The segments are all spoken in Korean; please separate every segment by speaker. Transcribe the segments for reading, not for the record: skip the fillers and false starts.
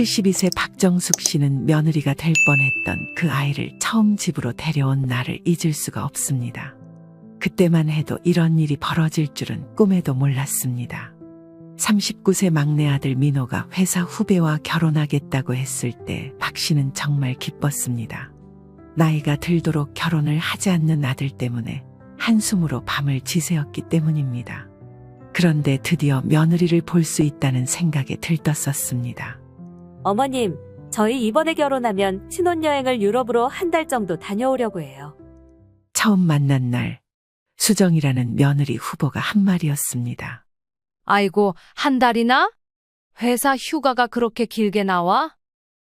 Speaker 1: 72세 박정숙 씨는 며느리가 될 뻔했던 그 아이를 처음 집으로 데려온 날을 잊을 수가 없습니다. 그때만 해도 이런 일이 벌어질 줄은 꿈에도 몰랐습니다. 39세 막내 아들 민호가 회사 후배와 결혼하겠다고 했을 때 박 씨는 정말 기뻤습니다. 나이가 들도록 결혼을 하지 않는 아들 때문에 한숨으로 밤을 지새웠기 때문입니다. 그런데 드디어 며느리를 볼 수 있다는 생각에 들떴었습니다.
Speaker 2: 어머님, 저희 이번에 결혼하면 신혼여행을 유럽으로 한 달 정도 다녀오려고 해요.
Speaker 1: 처음 만난 날 수정이라는 며느리 후보가 한 말이었습니다.
Speaker 3: 아이고, 한 달이나? 회사 휴가가 그렇게 길게 나와?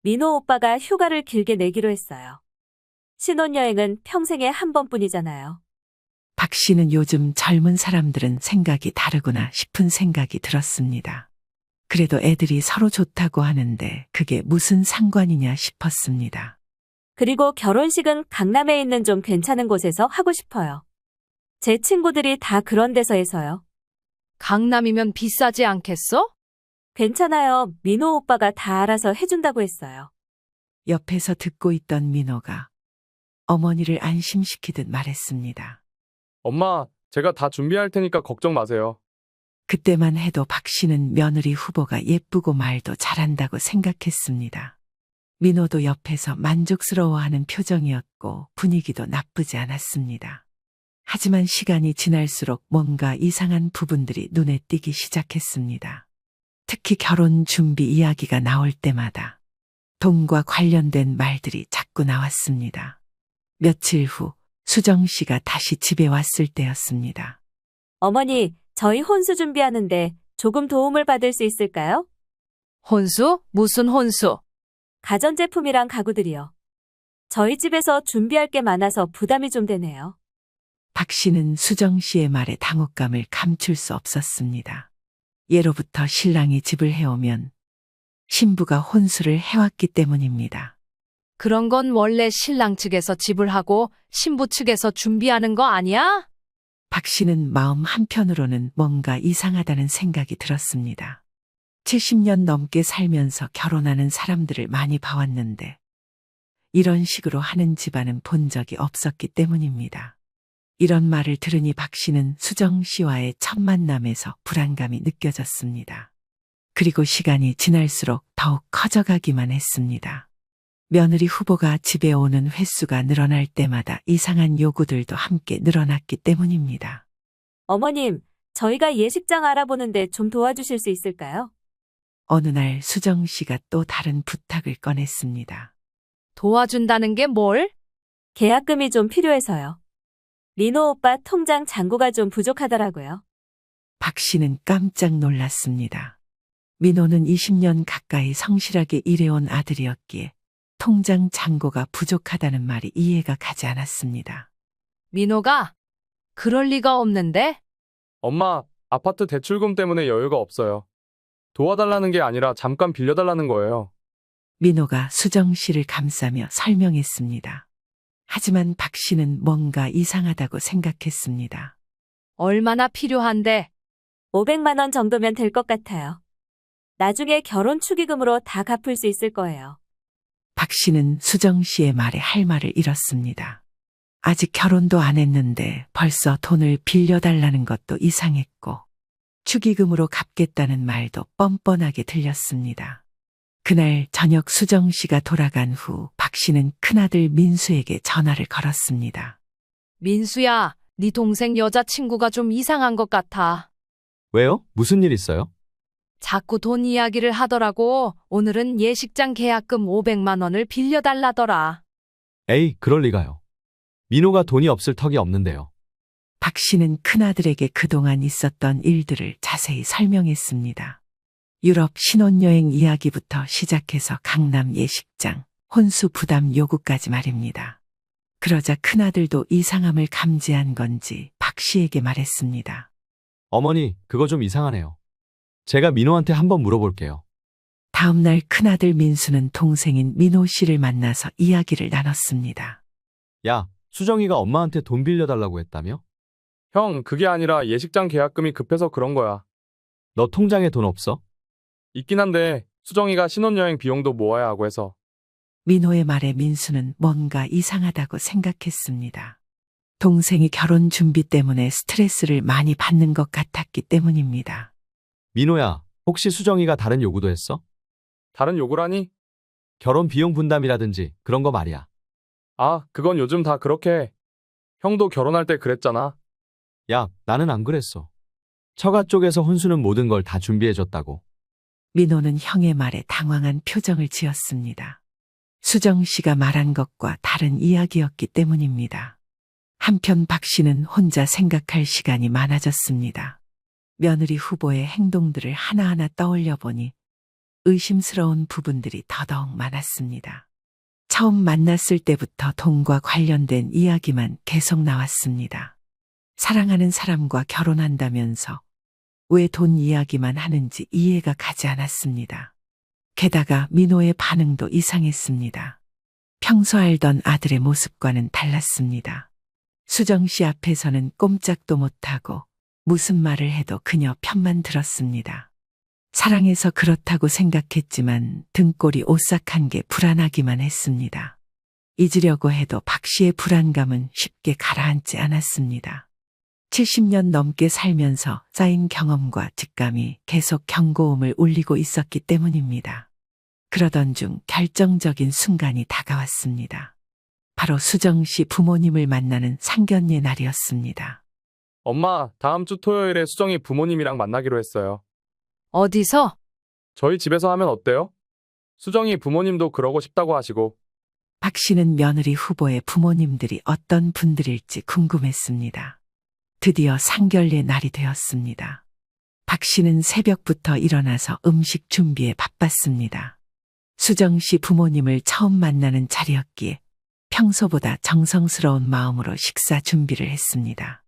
Speaker 2: 민호 오빠가 휴가를 길게 내기로 했어요. 신혼여행은 평생에 한 번뿐이잖아요.
Speaker 1: 박 씨는 요즘 젊은 사람들은 생각이 다르구나 싶은 생각이 들었습니다. 그래도 애들이 서로 좋다고 하는데 그게 무슨 상관이냐 싶었습니다.
Speaker 2: 그리고 결혼식은 강남에 있는 좀 괜찮은 곳에서 하고 싶어요. 제 친구들이 다 그런 데서 해서요.
Speaker 3: 강남이면 비싸지 않겠어?
Speaker 2: 괜찮아요. 민호 오빠가 다 알아서 해준다고 했어요.
Speaker 1: 옆에서 듣고 있던 민호가 어머니를 안심시키듯 말했습니다.
Speaker 4: 엄마, 제가 다 준비할 테니까 걱정 마세요.
Speaker 1: 그때만 해도 박 씨는 며느리 후보가 예쁘고 말도 잘한다고 생각했습니다. 민호도 옆에서 만족스러워하는 표정이었고 분위기도 나쁘지 않았습니다. 하지만 시간이 지날수록 뭔가 이상한 부분들이 눈에 띄기 시작했습니다. 특히 결혼 준비 이야기가 나올 때마다 돈과 관련된 말들이 자꾸 나왔습니다. 며칠 후 수정 씨가 다시 집에 왔을 때였습니다.
Speaker 2: 어머니, 저희 혼수 준비하는데 조금 도움을 받을 수 있을까요?
Speaker 3: 혼수? 무슨 혼수?
Speaker 2: 가전제품이랑 가구들이요. 저희 집에서 준비할 게 많아서 부담이 좀 되네요.
Speaker 1: 박 씨는 수정 씨의 말에 당혹감을 감출 수 없었습니다. 예로부터 신랑이 집을 해오면 신부가 혼수를 해왔기 때문입니다.
Speaker 3: 그런 건 원래 신랑 측에서 지불하고 신부 측에서 준비하는 거 아니야?
Speaker 1: 박 씨는 마음 한편으로는 뭔가 이상하다는 생각이 들었습니다. 70년 넘게 살면서 결혼하는 사람들을 많이 봐왔는데 이런 식으로 하는 집안은 본 적이 없었기 때문입니다. 이런 말을 들으니 박 씨는 수정 씨와의 첫 만남에서 불안감이 느껴졌습니다. 그리고 시간이 지날수록 더욱 커져가기만 했습니다. 며느리 후보가 집에 오는 횟수가 늘어날 때마다 이상한 요구들도 함께 늘어났기 때문입니다.
Speaker 2: 어머님, 저희가 예식장 알아보는데 좀 도와주실 수 있을까요?
Speaker 1: 어느 날 수정 씨가 또 다른 부탁을 꺼냈습니다.
Speaker 3: 도와준다는 게 뭘?
Speaker 2: 계약금이 좀 필요해서요. 민호 오빠 통장 잔고가 좀 부족하더라고요.
Speaker 1: 박 씨는 깜짝 놀랐습니다. 민호는 20년 가까이 성실하게 일해온 아들이었기에 통장 잔고가 부족하다는 말이 이해가 가지 않았습니다.
Speaker 3: 민호가? 그럴 리가 없는데?
Speaker 4: 엄마, 아파트 대출금 때문에 여유가 없어요. 도와달라는 게 아니라 잠깐 빌려달라는 거예요.
Speaker 1: 민호가 수정 씨를 감싸며 설명했습니다. 하지만 박 씨는 뭔가 이상하다고 생각했습니다.
Speaker 3: 얼마나 필요한데?
Speaker 2: 500만 원 정도면 될 것 같아요. 나중에 결혼 축의금으로 다 갚을 수 있을 거예요.
Speaker 1: 박 씨는 수정 씨의 말에 할 말을 잃었습니다. 아직 결혼도 안 했는데 벌써 돈을 빌려달라는 것도 이상했고 축의금으로 갚겠다는 말도 뻔뻔하게 들렸습니다. 그날 저녁 수정 씨가 돌아간 후 박 씨는 큰아들 민수에게 전화를 걸었습니다.
Speaker 3: 민수야, 네 동생 여자친구가 좀 이상한 것 같아.
Speaker 5: 왜요? 무슨 일 있어요?
Speaker 3: 자꾸 돈 이야기를 하더라고. 오늘은 예식장 계약금 500만 원을 빌려달라더라.
Speaker 5: 에이, 그럴 리가요. 민호가 돈이 없을 턱이 없는데요.
Speaker 1: 박 씨는 큰아들에게 그동안 있었던 일들을 자세히 설명했습니다. 유럽 신혼여행 이야기부터 시작해서 강남 예식장, 혼수 부담 요구까지 말입니다. 그러자 큰아들도 이상함을 감지한 건지 박 씨에게 말했습니다.
Speaker 5: 어머니, 그거 좀 이상하네요. 제가 민호한테 한번 물어볼게요.
Speaker 1: 다음 날 큰아들 민수는 동생인 민호 씨를 만나서 이야기를 나눴습니다.
Speaker 5: 야, 수정이가 엄마한테 돈 빌려달라고 했다며?
Speaker 4: 형, 그게 아니라 예식장 계약금이 급해서 그런 거야.
Speaker 5: 너 통장에 돈 없어?
Speaker 4: 있긴 한데 수정이가 신혼여행 비용도 모아야 하고 해서.
Speaker 1: 민호의 말에 민수는 뭔가 이상하다고 생각했습니다. 동생이 결혼 준비 때문에 스트레스를 많이 받는 것 같았기 때문입니다.
Speaker 5: 민호야, 혹시 수정이가 다른 요구도 했어?
Speaker 4: 다른 요구라니?
Speaker 5: 결혼 비용 분담이라든지 그런 거 말이야.
Speaker 4: 아, 그건 요즘 다 그렇게 해. 형도 결혼할 때 그랬잖아.
Speaker 5: 야, 나는 안 그랬어. 처가 쪽에서 혼수는 모든 걸 다 준비해줬다고.
Speaker 1: 민호는 형의 말에 당황한 표정을 지었습니다. 수정 씨가 말한 것과 다른 이야기였기 때문입니다. 한편 박 씨는 혼자 생각할 시간이 많아졌습니다. 며느리 후보의 행동들을 하나하나 떠올려 보니 의심스러운 부분들이 더더욱 많았습니다. 처음 만났을 때부터 돈과 관련된 이야기만 계속 나왔습니다. 사랑하는 사람과 결혼한다면서 왜 돈 이야기만 하는지 이해가 가지 않았습니다. 게다가 민호의 반응도 이상했습니다. 평소 알던 아들의 모습과는 달랐습니다. 수정 씨 앞에서는 꼼짝도 못하고 무슨 말을 해도 그녀 편만 들었습니다. 사랑해서 그렇다고 생각했지만 등골이 오싹한 게 불안하기만 했습니다. 잊으려고 해도 박 씨의 불안감은 쉽게 가라앉지 않았습니다. 70년 넘게 살면서 쌓인 경험과 직감이 계속 경고음을 울리고 있었기 때문입니다. 그러던 중 결정적인 순간이 다가왔습니다. 바로 수정 씨 부모님을 만나는 상견례 날이었습니다.
Speaker 4: 엄마, 다음 주 토요일에 수정이 부모님이랑 만나기로 했어요.
Speaker 3: 어디서?
Speaker 4: 저희 집에서 하면 어때요? 수정이 부모님도 그러고 싶다고 하시고.
Speaker 1: 박 씨는 며느리 후보의 부모님들이 어떤 분들일지 궁금했습니다. 드디어 상견례 날이 되었습니다. 박 씨는 새벽부터 일어나서 음식 준비에 바빴습니다. 수정 씨 부모님을 처음 만나는 자리였기에 평소보다 정성스러운 마음으로 식사 준비를 했습니다.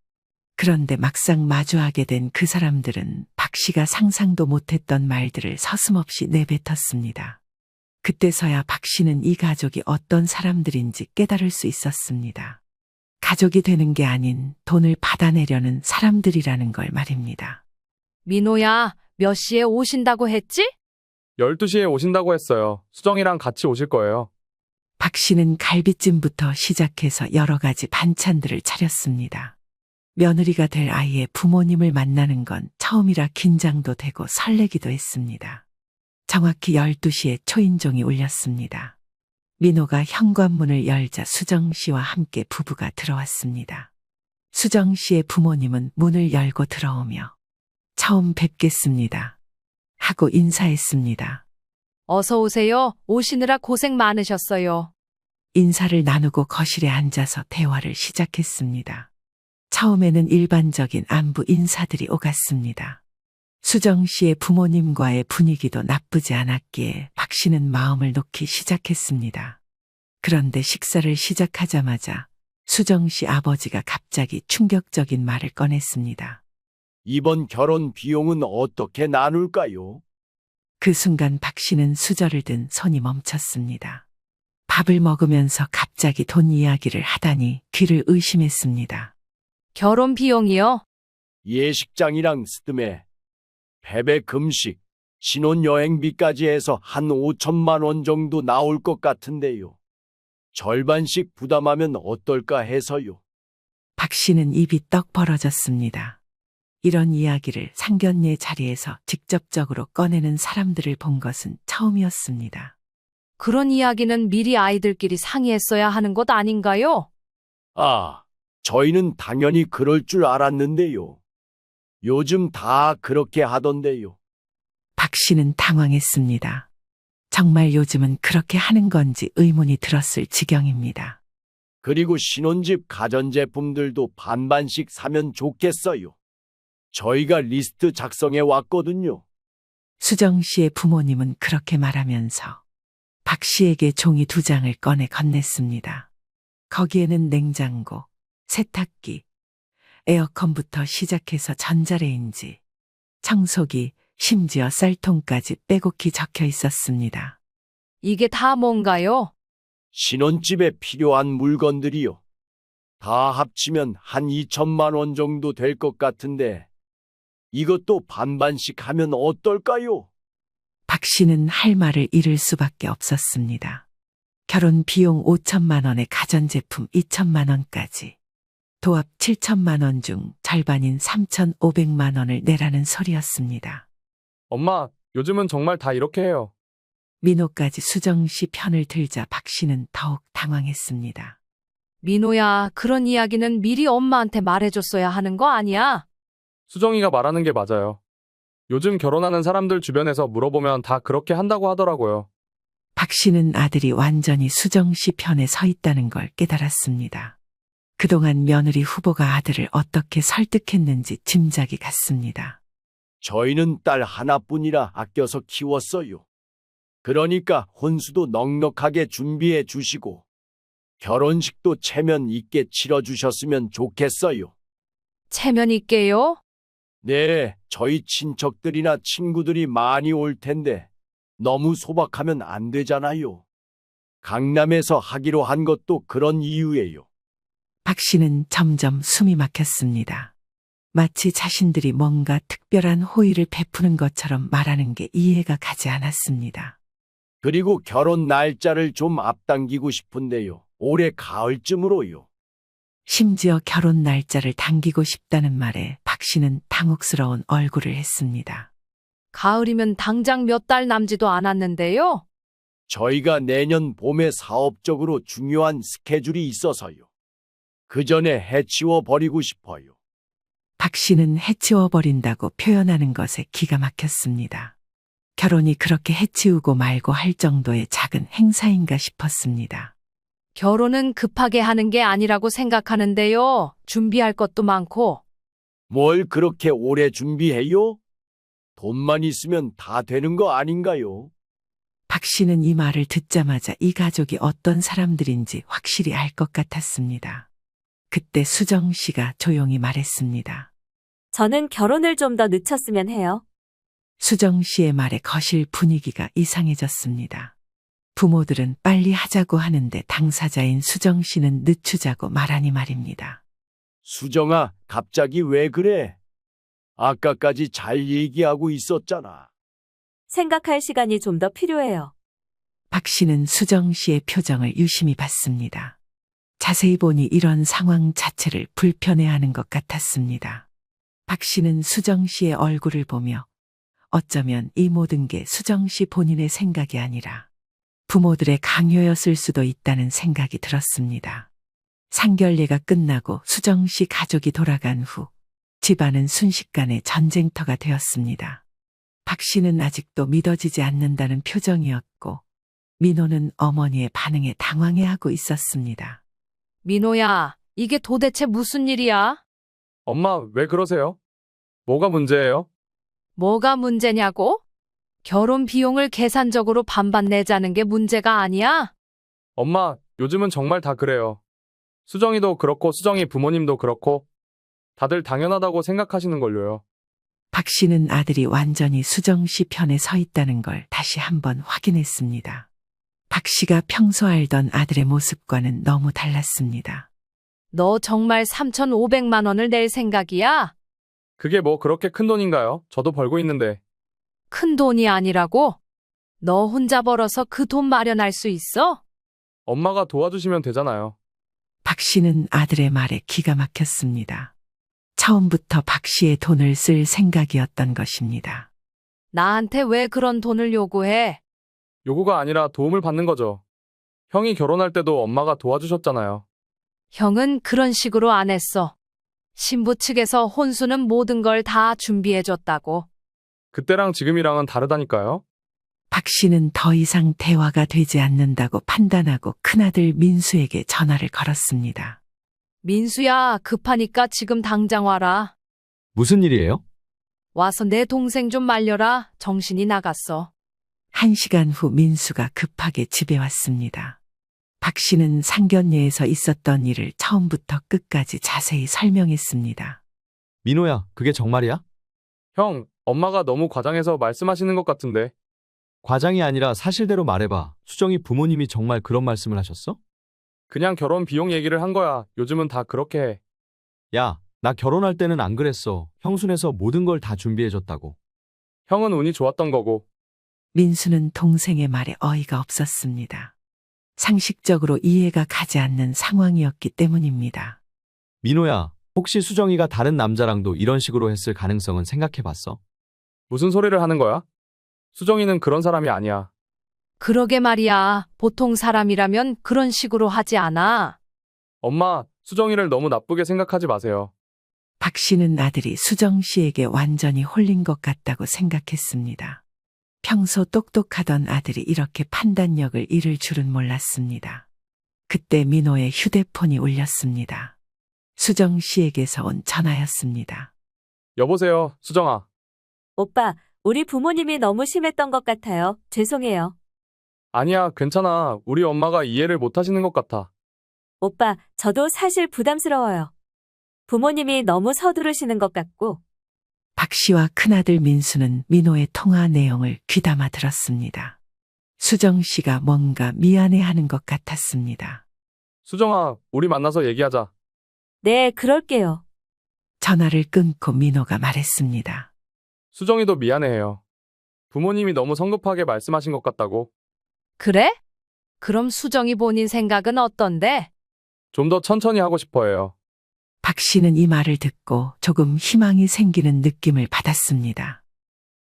Speaker 1: 그런데 막상 마주하게 된 그 사람들은 박 씨가 상상도 못했던 말들을 서슴없이 내뱉었습니다. 그때서야 박 씨는 이 가족이 어떤 사람들인지 깨달을 수 있었습니다. 가족이 되는 게 아닌 돈을 받아내려는 사람들이라는 걸 말입니다.
Speaker 3: 민호야, 몇 시에 오신다고 했지?
Speaker 4: 12시에 오신다고 했어요. 수정이랑 같이 오실 거예요.
Speaker 1: 박 씨는 갈비찜부터 시작해서 여러 가지 반찬들을 차렸습니다. 며느리가 될 아이의 부모님을 만나는 건 처음이라 긴장도 되고 설레기도 했습니다. 정확히 12시에 초인종이 울렸습니다. 민호가 현관문을 열자 수정 씨와 함께 부부가 들어왔습니다. 수정 씨의 부모님은 문을 열고 들어오며 처음 뵙겠습니다 하고 인사했습니다.
Speaker 3: 어서 오세요. 오시느라 고생 많으셨어요.
Speaker 1: 인사를 나누고 거실에 앉아서 대화를 시작했습니다. 처음에는 일반적인 안부 인사들이 오갔습니다. 수정 씨의 부모님과의 분위기도 나쁘지 않았기에 박 씨는 마음을 놓기 시작했습니다. 그런데 식사를 시작하자마자 수정 씨 아버지가 갑자기 충격적인 말을 꺼냈습니다.
Speaker 6: 이번 결혼 비용은 어떻게 나눌까요?
Speaker 1: 그 순간 박 씨는 수저를 든 손이 멈췄습니다. 밥을 먹으면서 갑자기 돈 이야기를 하다니 귀를 의심했습니다.
Speaker 3: 결혼 비용이요?
Speaker 6: 예식장이랑 스드메, 베베 금식, 신혼여행비까지 해서 한 5천만 원 정도 나올 것 같은데요. 절반씩 부담하면 어떨까 해서요.
Speaker 1: 박 씨는 입이 떡 벌어졌습니다. 이런 이야기를 상견례 자리에서 직접적으로 꺼내는 사람들을 본 것은 처음이었습니다.
Speaker 3: 그런 이야기는 미리 아이들끼리 상의했어야 하는 것 아닌가요?
Speaker 6: 아, 저희는 당연히 그럴 줄 알았는데요. 요즘 다 그렇게 하던데요.
Speaker 1: 박 씨는 당황했습니다. 정말 요즘은 그렇게 하는 건지 의문이 들었을 지경입니다.
Speaker 6: 그리고 신혼집 가전제품들도 반반씩 사면 좋겠어요. 저희가 리스트 작성해 왔거든요.
Speaker 1: 수정 씨의 부모님은 그렇게 말하면서 박 씨에게 종이 2장을 꺼내 건넸습니다. 거기에는 냉장고, 세탁기, 에어컨부터 시작해서 전자레인지, 청소기, 심지어 쌀통까지 빼곡히 적혀 있었습니다.
Speaker 3: 이게 다 뭔가요?
Speaker 6: 신혼집에 필요한 물건들이요. 다 합치면 한 2천만 원 정도 될 것 같은데 이것도 반반씩 하면 어떨까요?
Speaker 1: 박 박 씨는 할 말을 잃을 수밖에 없었습니다. 결혼 비용 5천만 원에 가전제품 2천만 원까지. 도합 7천만 원 중 절반인 3,500만 원을 내라는 소리였습니다.
Speaker 4: 엄마, 요즘은 정말 다 이렇게 해요.
Speaker 1: 민호까지 수정 씨 편을 들자 박 씨는 더욱 당황했습니다.
Speaker 3: 민호야, 그런 이야기는 미리 엄마한테 말해줬어야 하는 거 아니야?
Speaker 4: 수정이가 말하는 게 맞아요. 요즘 결혼하는 사람들 주변에서 물어보면 다 그렇게 한다고 하더라고요.
Speaker 1: 박 씨는 아들이 완전히 수정 씨 편에 서 있다는 걸 깨달았습니다. 그동안 며느리 후보가 아들을 어떻게 설득했는지 짐작이 갔습니다.
Speaker 6: 저희는 딸 하나뿐이라 아껴서 키웠어요. 그러니까 혼수도 넉넉하게 준비해 주시고 결혼식도 체면 있게 치러주셨으면 좋겠어요.
Speaker 3: 체면 있게요?
Speaker 6: 네, 저희 친척들이나 친구들이 많이 올 텐데 너무 소박하면 안 되잖아요. 강남에서 하기로 한 것도 그런 이유예요.
Speaker 1: 박 씨는 점점 숨이 막혔습니다. 마치 자신들이 뭔가 특별한 호의를 베푸는 것처럼 말하는 게 이해가 가지 않았습니다.
Speaker 6: 그리고 결혼 날짜를 좀 앞당기고 싶은데요. 올해 가을쯤으로요.
Speaker 1: 심지어 결혼 날짜를 당기고 싶다는 말에 박 씨는 당혹스러운 얼굴을 했습니다.
Speaker 3: 가을이면 당장 몇 달 남지도 않았는데요?
Speaker 6: 저희가 내년 봄에 사업적으로 중요한 스케줄이 있어서요. 그 전에 해치워 버리고 싶어요.
Speaker 1: 박 씨는 해치워버린다고 표현하는 것에 기가 막혔습니다. 결혼이 그렇게 해치우고 말고 할 정도의 작은 행사인가 싶었습니다.
Speaker 3: 결혼은 급하게 하는 게 아니라고 생각하는데요. 준비할 것도 많고.
Speaker 6: 뭘 그렇게 오래 준비해요? 돈만 있으면 다 되는 거 아닌가요?
Speaker 1: 박 씨는 이 말을 듣자마자 이 가족이 어떤 사람들인지 확실히 알 것 같았습니다. 그때 수정 씨가 조용히 말했습니다.
Speaker 2: 저는 결혼을 좀 더 늦췄으면 해요.
Speaker 1: 수정 씨의 말에 거실 분위기가 이상해졌습니다. 부모들은 빨리 하자고 하는데 당사자인 수정 씨는 늦추자고 말하니 말입니다.
Speaker 6: 수정아, 갑자기 왜 그래? 아까까지 잘 얘기하고 있었잖아.
Speaker 2: 생각할 시간이 좀 더 필요해요.
Speaker 1: 박 씨는 수정 씨의 표정을 유심히 봤습니다. 자세히 보니 이런 상황 자체를 불편해하는 것 같았습니다. 박 씨는 수정 씨의 얼굴을 보며 어쩌면 이 모든 게 수정 씨 본인의 생각이 아니라 부모들의 강요였을 수도 있다는 생각이 들었습니다. 상견례가 끝나고 수정 씨 가족이 돌아간 후 집안은 순식간에 전쟁터가 되었습니다. 박 씨는 아직도 믿어지지 않는다는 표정이었고 민호는 어머니의 반응에 당황해하고 있었습니다.
Speaker 3: 민호야, 이게 도대체 무슨 일이야?
Speaker 4: 엄마, 왜 그러세요? 뭐가 문제예요?
Speaker 3: 뭐가 문제냐고? 결혼 비용을 계산적으로 반반 내자는 게 문제가 아니야?
Speaker 4: 엄마, 요즘은 정말 다 그래요. 수정이도 그렇고 수정이 부모님도 그렇고 다들 당연하다고 생각하시는 걸로요.
Speaker 1: 박 씨는 아들이 완전히 수정 씨 편에 서 있다는 걸 다시 한번 확인했습니다. 박 씨가 평소 알던 아들의 모습과는 너무 달랐습니다.
Speaker 3: 너 정말 3,500만 원을 낼 생각이야?
Speaker 4: 그게 뭐 그렇게 큰 돈인가요? 저도 벌고 있는데.
Speaker 3: 큰 돈이 아니라고? 너 혼자 벌어서 그 돈 마련할 수 있어?
Speaker 4: 엄마가 도와주시면 되잖아요.
Speaker 1: 박 씨는 아들의 말에 기가 막혔습니다. 처음부터 박 씨의 돈을 쓸 생각이었던 것입니다.
Speaker 3: 나한테 왜 그런 돈을 요구해?
Speaker 4: 요구가 아니라 도움을 받는 거죠. 형이 결혼할 때도 엄마가 도와주셨잖아요.
Speaker 3: 형은 그런 식으로 안 했어. 신부 측에서 혼수는 모든 걸 다 준비해줬다고.
Speaker 4: 그때랑 지금이랑은 다르다니까요.
Speaker 1: 박 씨는 더 이상 대화가 되지 않는다고 판단하고 큰아들 민수에게 전화를 걸었습니다.
Speaker 3: 민수야, 급하니까 지금 당장 와라.
Speaker 5: 무슨 일이에요?
Speaker 3: 와서 내 동생 좀 말려라. 정신이 나갔어.
Speaker 1: 1시간 후 민수가 급하게 집에 왔습니다. 박 씨는 상견례에서 있었던 일을 처음부터 끝까지 자세히 설명했습니다.
Speaker 5: 민호야, 그게 정말이야?
Speaker 4: 형, 엄마가 너무 과장해서 말씀하시는 것 같은데.
Speaker 5: 과장이 아니라 사실대로 말해봐. 수정이 부모님이 정말 그런 말씀을 하셨어?
Speaker 4: 그냥 결혼 비용 얘기를 한 거야. 요즘은 다 그렇게 해.
Speaker 5: 야, 나 결혼할 때는 안 그랬어. 형수네서 모든 걸 다 준비해줬다고.
Speaker 4: 형은 운이 좋았던 거고.
Speaker 1: 민수는 동생의 말에 어이가 없었습니다. 상식적으로 이해가 가지 않는 상황이었기 때문입니다.
Speaker 5: 민호야, 혹시 수정이가 다른 남자랑도 이런 식으로 했을 가능성은 생각해 봤어?
Speaker 4: 무슨 소리를 하는 거야? 수정이는 그런 사람이 아니야.
Speaker 3: 그러게 말이야. 보통 사람이라면 그런 식으로 하지 않아.
Speaker 4: 엄마, 수정이를 너무 나쁘게 생각하지 마세요.
Speaker 1: 박 씨는 아들이 수정 씨에게 완전히 홀린 것 같다고 생각했습니다. 평소 똑똑하던 아들이 이렇게 판단력을 잃을 줄은 몰랐습니다. 그때 민호의 휴대폰이 울렸습니다. 수정 씨에게서 온 전화였습니다.
Speaker 4: 여보세요, 수정아.
Speaker 2: 오빠, 우리 부모님이 너무 심했던 것 같아요. 죄송해요.
Speaker 4: 아니야, 괜찮아. 우리 엄마가 이해를 못 하시는 것 같아.
Speaker 2: 오빠, 저도 사실 부담스러워요. 부모님이 너무 서두르시는 것 같고,
Speaker 1: 박 씨와 큰아들 민수는 민호의 통화 내용을 귀담아 들었습니다. 수정 씨가 뭔가 미안해하는 것 같았습니다.
Speaker 4: 수정아, 우리 만나서 얘기하자.
Speaker 2: 네, 그럴게요.
Speaker 1: 전화를 끊고 민호가 말했습니다.
Speaker 4: 수정이도 미안해해요. 부모님이 너무 성급하게 말씀하신 것 같다고.
Speaker 3: 그래? 그럼 수정이 본인 생각은 어떤데?
Speaker 4: 좀 더 천천히 하고 싶어 해요.
Speaker 1: 박 씨는 이 말을 듣고 조금 희망이 생기는 느낌을 받았습니다.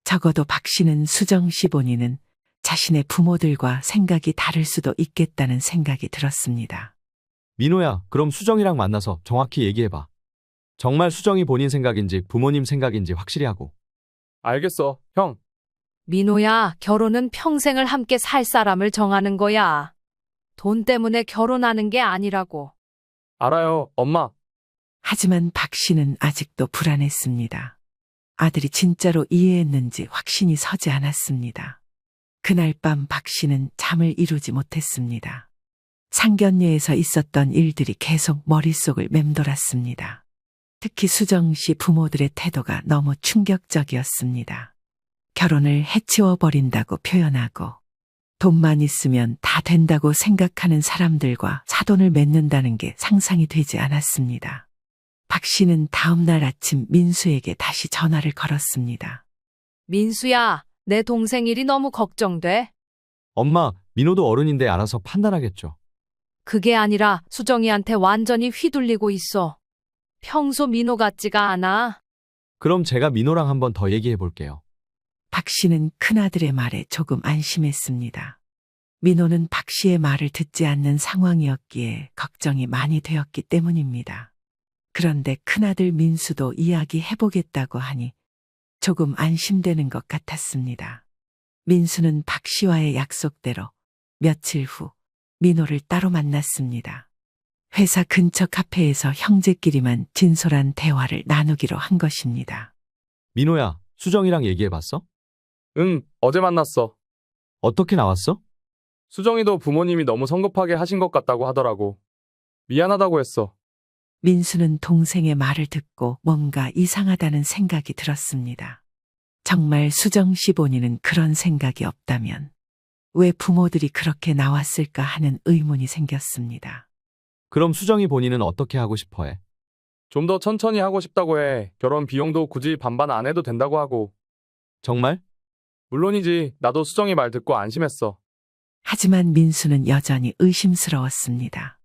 Speaker 1: 적어도 박 씨는 수정 씨 본인은 자신의 부모들과 생각이 다를 수도 있겠다는 생각이 들었습니다.
Speaker 5: 민호야, 그럼 수정이랑 만나서 정확히 얘기해 봐. 정말 수정이 본인 생각인지 부모님 생각인지 확실히 하고.
Speaker 4: 알겠어, 형.
Speaker 3: 민호야, 결혼은 평생을 함께 살 사람을 정하는 거야. 돈 때문에 결혼하는 게 아니라고.
Speaker 4: 알아요, 엄마.
Speaker 1: 하지만 박 씨는 아직도 불안했습니다. 아들이 진짜로 이해했는지 확신이 서지 않았습니다. 그날 밤 박 씨는 잠을 이루지 못했습니다. 상견례에서 있었던 일들이 계속 머릿속을 맴돌았습니다. 특히 수정 씨 부모들의 태도가 너무 충격적이었습니다. 결혼을 해치워버린다고 표현하고 돈만 있으면 다 된다고 생각하는 사람들과 사돈을 맺는다는 게 상상이 되지 않았습니다. 박 씨는 다음 날 아침 민수에게 다시 전화를 걸었습니다.
Speaker 3: 민수야, 내 동생 일이 너무 걱정돼.
Speaker 5: 엄마, 민호도 어른인데 알아서 판단하겠죠.
Speaker 3: 그게 아니라 수정이한테 완전히 휘둘리고 있어. 평소 민호 같지가 않아.
Speaker 5: 그럼 제가 민호랑 한번 더 얘기해 볼게요.
Speaker 1: 박 씨는 큰아들의 말에 조금 안심했습니다. 민호는 박 씨의 말을 듣지 않는 상황이었기에 걱정이 많이 되었기 때문입니다. 그런데 큰아들 민수도 이야기해보겠다고 하니 조금 안심되는 것 같았습니다. 민수는 박 씨와의 약속대로 며칠 후 민호를 따로 만났습니다. 회사 근처 카페에서 형제끼리만 진솔한 대화를 나누기로 한 것입니다.
Speaker 5: 민호야, 수정이랑 얘기해 봤어?
Speaker 4: 응, 어제 만났어.
Speaker 5: 어떻게 나왔어?
Speaker 4: 수정이도 부모님이 너무 성급하게 하신 것 같다고 하더라고. 미안하다고 했어.
Speaker 1: 민수는 동생의 말을 듣고 뭔가 이상하다는 생각이 들었습니다. 정말 수정 씨 본인은 그런 생각이 없다면 왜 부모들이 그렇게 나왔을까 하는 의문이 생겼습니다.
Speaker 5: 그럼 수정이 본인은 어떻게 하고 싶어 해?
Speaker 4: 좀 더 천천히 하고 싶다고 해. 결혼 비용도 굳이 반반 안 해도 된다고 하고.
Speaker 5: 정말?
Speaker 4: 물론이지, 나도 수정이 말 듣고 안심했어.
Speaker 1: 하지만 민수는 여전히 의심스러웠습니다.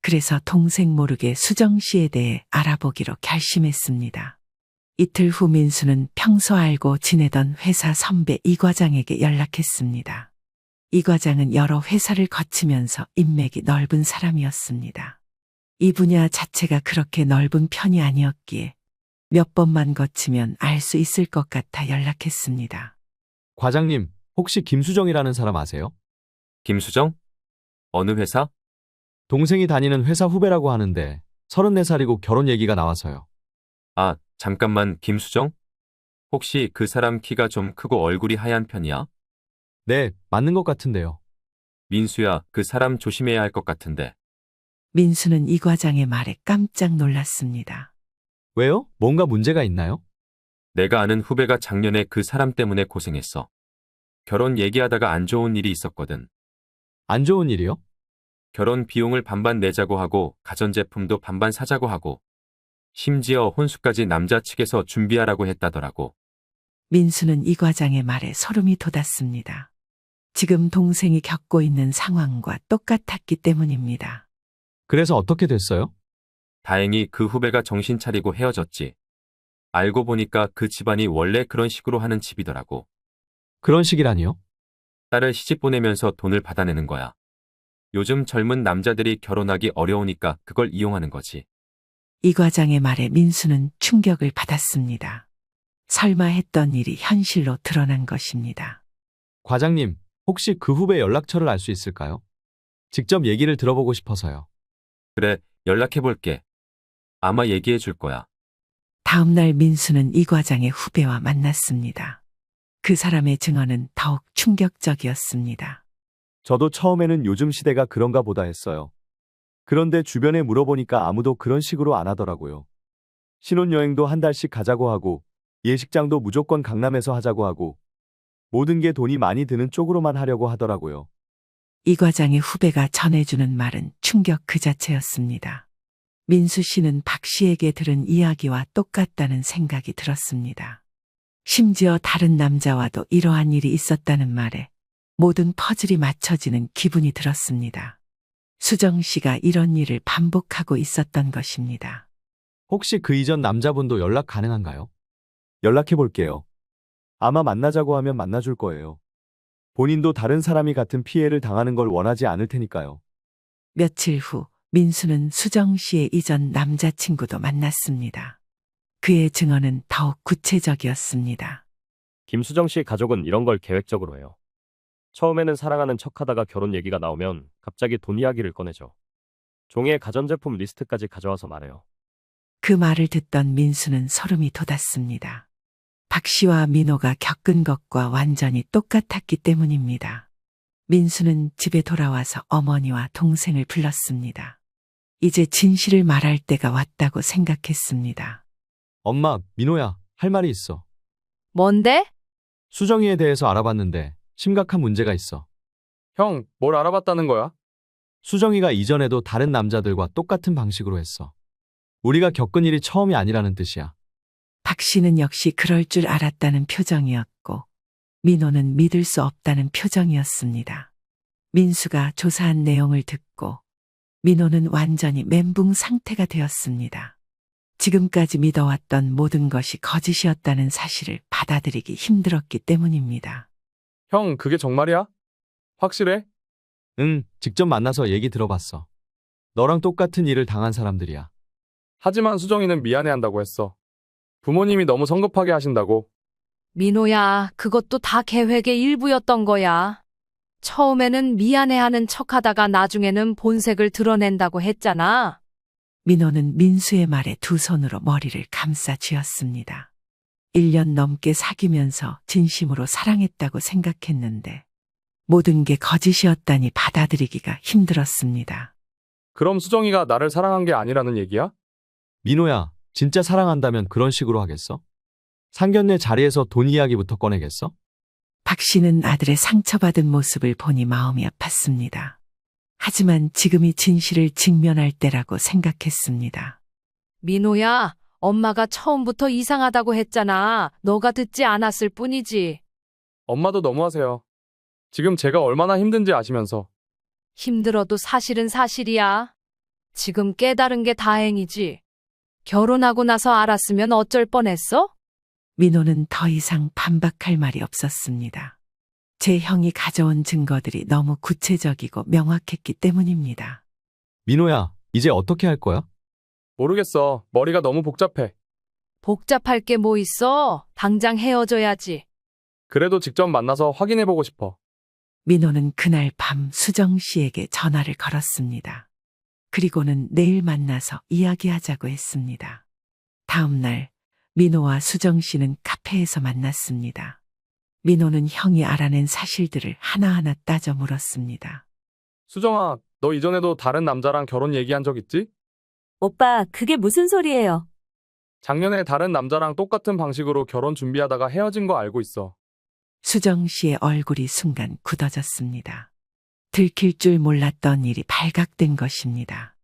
Speaker 1: 그래서 동생 모르게 수정 씨에 대해 알아보기로 결심했습니다. 이틀 후 민수는 평소 알고 지내던 회사 선배 이 과장에게 연락했습니다. 이 과장은 여러 회사를 거치면서 인맥이 넓은 사람이었습니다. 이 분야 자체가 그렇게 넓은 편이 아니었기에 몇 번만 거치면 알 수 있을 것 같아 연락했습니다.
Speaker 5: 과장님, 혹시 김수정이라는 사람 아세요?
Speaker 7: 김수정? 어느 회사?
Speaker 5: 동생이 다니는 회사 후배라고 하는데 34살이고 결혼 얘기가 나와서요.
Speaker 7: 아, 잠깐만, 김수정? 혹시 그 사람 키가 좀 크고 얼굴이 하얀 편이야?
Speaker 5: 네, 맞는 것 같은데요.
Speaker 7: 민수야, 그 사람 조심해야 할 것 같은데.
Speaker 1: 민수는 이 과장의 말에 깜짝 놀랐습니다.
Speaker 5: 왜요? 뭔가 문제가 있나요?
Speaker 7: 내가 아는 후배가 작년에 그 사람 때문에 고생했어. 결혼 얘기하다가 안 좋은 일이 있었거든.
Speaker 5: 안 좋은 일이요?
Speaker 7: 결혼 비용을 반반 내자고 하고 가전제품도 반반 사자고 하고 심지어 혼수까지 남자 측에서 준비하라고 했다더라고.
Speaker 1: 민수는 이 과장의 말에 소름이 돋았습니다. 지금 동생이 겪고 있는 상황과 똑같았기 때문입니다.
Speaker 5: 그래서 어떻게 됐어요?
Speaker 7: 다행히 그 후배가 정신 차리고 헤어졌지. 알고 보니까 그 집안이 원래 그런 식으로 하는 집이더라고.
Speaker 5: 그런 식이라니요?
Speaker 7: 딸을 시집 보내면서 돈을 받아내는 거야. 요즘 젊은 남자들이 결혼하기 어려우니까 그걸 이용하는 거지.
Speaker 1: 이 과장의 말에 민수는 충격을 받았습니다. 설마 했던 일이 현실로 드러난 것입니다.
Speaker 5: 과장님, 혹시 그 후배 연락처를 알 수 있을까요? 직접 얘기를 들어보고 싶어서요.
Speaker 7: 그래, 연락해볼게. 아마 얘기해 줄 거야.
Speaker 1: 다음 날 민수는 이 과장의 후배와 만났습니다. 그 사람의 증언은 더욱 충격적이었습니다.
Speaker 5: 저도 처음에는 요즘 시대가 그런가 보다 했어요. 그런데 주변에 물어보니까 아무도 그런 식으로 안 하더라고요. 신혼여행도 한 달씩 가자고 하고, 예식장도 무조건 강남에서 하자고 하고, 모든 게 돈이 많이 드는 쪽으로만 하려고 하더라고요.
Speaker 1: 이 과장의 후배가 전해주는 말은 충격 그 자체였습니다. 민수 씨는 박 씨에게 들은 이야기와 똑같다는 생각이 들었습니다. 심지어 다른 남자와도 이러한 일이 있었다는 말에 모든 퍼즐이 맞춰지는 기분이 들었습니다. 수정 씨가 이런 일을 반복하고 있었던 것입니다.
Speaker 5: 혹시 그 이전 남자분도 연락 가능한가요? 연락해 볼게요. 아마 만나자고 하면 만나줄 거예요. 본인도 다른 사람이 같은 피해를 당하는 걸 원하지 않을 테니까요.
Speaker 1: 며칠 후 민수는 수정 씨의 이전 남자친구도 만났습니다. 그의 증언은 더욱 구체적이었습니다.
Speaker 8: 김수정 씨 가족은 이런 걸 계획적으로 해요. 처음에는 사랑하는 척하다가 결혼 얘기가 나오면 갑자기 돈 이야기를 꺼내죠. 종이에 가전제품 리스트까지 가져와서 말해요.
Speaker 1: 그 말을 듣던 민수는 소름이 돋았습니다. 박 씨와 민호가 겪은 것과 완전히 똑같았기 때문입니다. 민수는 집에 돌아와서 어머니와 동생을 불렀습니다. 이제 진실을 말할 때가 왔다고 생각했습니다.
Speaker 5: 엄마, 민호야, 할 말이 있어.
Speaker 3: 뭔데?
Speaker 5: 수정이에 대해서 알아봤는데 심각한 문제가 있어.
Speaker 4: 형, 뭘 알아봤다는 거야?
Speaker 5: 수정이가 이전에도 다른 남자들과 똑같은 방식으로 했어. 우리가 겪은 일이 처음이 아니라는 뜻이야.
Speaker 1: 박 씨는 역시 그럴 줄 알았다는 표정이었고, 민호는 믿을 수 없다는 표정이었습니다. 민수가 조사한 내용을 듣고 민호는 완전히 멘붕 상태가 되었습니다. 지금까지 믿어왔던 모든 것이 거짓이었다는 사실을 받아들이기 힘들었기 때문입니다.
Speaker 4: 형, 그게 정말이야? 확실해?
Speaker 5: 응, 직접 만나서 얘기 들어봤어. 너랑 똑같은 일을 당한 사람들이야.
Speaker 4: 하지만 수정이는 미안해한다고 했어. 부모님이 너무 성급하게 하신다고.
Speaker 3: 민호야, 그것도 다 계획의 일부였던 거야. 처음에는 미안해하는 척하다가 나중에는 본색을 드러낸다고 했잖아.
Speaker 1: 민호는 민수의 말에 두 손으로 머리를 감싸 쥐었습니다. 1년 넘게 사귀면서 진심으로 사랑했다고 생각했는데 모든 게 거짓이었다니 받아들이기가 힘들었습니다.
Speaker 4: 그럼 수정이가 나를 사랑한 게 아니라는 얘기야?
Speaker 5: 민호야, 진짜 사랑한다면 그런 식으로 하겠어? 상견례 자리에서 돈 이야기부터 꺼내겠어?
Speaker 1: 박 씨는 아들의 상처받은 모습을 보니 마음이 아팠습니다. 하지만 지금이 진실을 직면할 때라고 생각했습니다.
Speaker 3: 민호야, 엄마가 처음부터 이상하다고 했잖아. 너가 듣지 않았을 뿐이지.
Speaker 4: 엄마도 너무하세요. 지금 제가 얼마나 힘든지 아시면서.
Speaker 3: 힘들어도 사실은 사실이야. 지금 깨달은 게 다행이지. 결혼하고 나서 알았으면 어쩔 뻔했어?
Speaker 1: 민호는 더 이상 반박할 말이 없었습니다. 제 형이 가져온 증거들이 너무 구체적이고 명확했기 때문입니다.
Speaker 5: 민호야, 이제 어떻게 할 거야?
Speaker 4: 모르겠어. 머리가 너무 복잡해.
Speaker 3: 복잡할 게 뭐 있어? 당장 헤어져야지.
Speaker 4: 그래도 직접 만나서 확인해보고 싶어.
Speaker 1: 민호는 그날 밤 수정 씨에게 전화를 걸었습니다. 그리고는 내일 만나서 이야기하자고 했습니다. 다음 날 민호와 수정 씨는 카페에서 만났습니다. 민호는 형이 알아낸 사실들을 하나하나 따져 물었습니다.
Speaker 4: 수정아, 너 이전에도 다른 남자랑 결혼 얘기한 적 있지?
Speaker 2: 오빠, 그게 무슨 소리예요?
Speaker 4: 작년에 다른 남자랑 똑같은 방식으로 결혼 준비하다가 헤어진 거 알고 있어.
Speaker 1: 수정 씨의 얼굴이 순간 굳어졌습니다. 들킬 줄 몰랐던 일이 발각된 것입니다.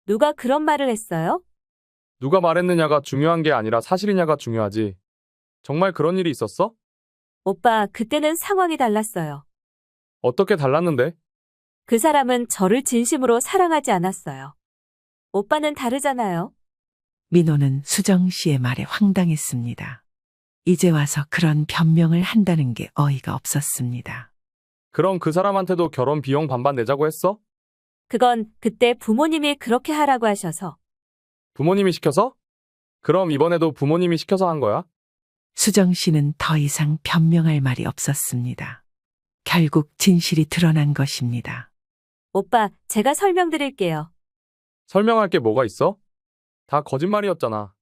Speaker 2: 누가 그런 말을 했어요?
Speaker 4: 누가 말했느냐가 중요한 게 아니라 사실이냐가 중요하지. 정말 그런 일이 있었어?
Speaker 2: 오빠, 그때는 상황이 달랐어요.
Speaker 4: 어떻게 달랐는데?
Speaker 2: 그 사람은 저를 진심으로 사랑하지 않았어요. 오빠는 다르잖아요.
Speaker 1: 민호는 수정 씨의 말에 황당했습니다. 이제 와서 그런 변명을 한다는 게 어이가 없었습니다.
Speaker 4: 그럼 그 사람한테도 결혼 비용 반반 내자고 했어?
Speaker 2: 그건 그때 부모님이 그렇게 하라고 하셔서.
Speaker 4: 부모님이 시켜서? 그럼 이번에도 부모님이 시켜서 한 거야?
Speaker 1: 수정 씨는 더 이상 변명할 말이 없었습니다. 결국 진실이 드러난 것입니다.
Speaker 2: 오빠, 제가 설명드릴게요.
Speaker 4: 설명할 게 뭐가 있어? 다 거짓말이었잖아.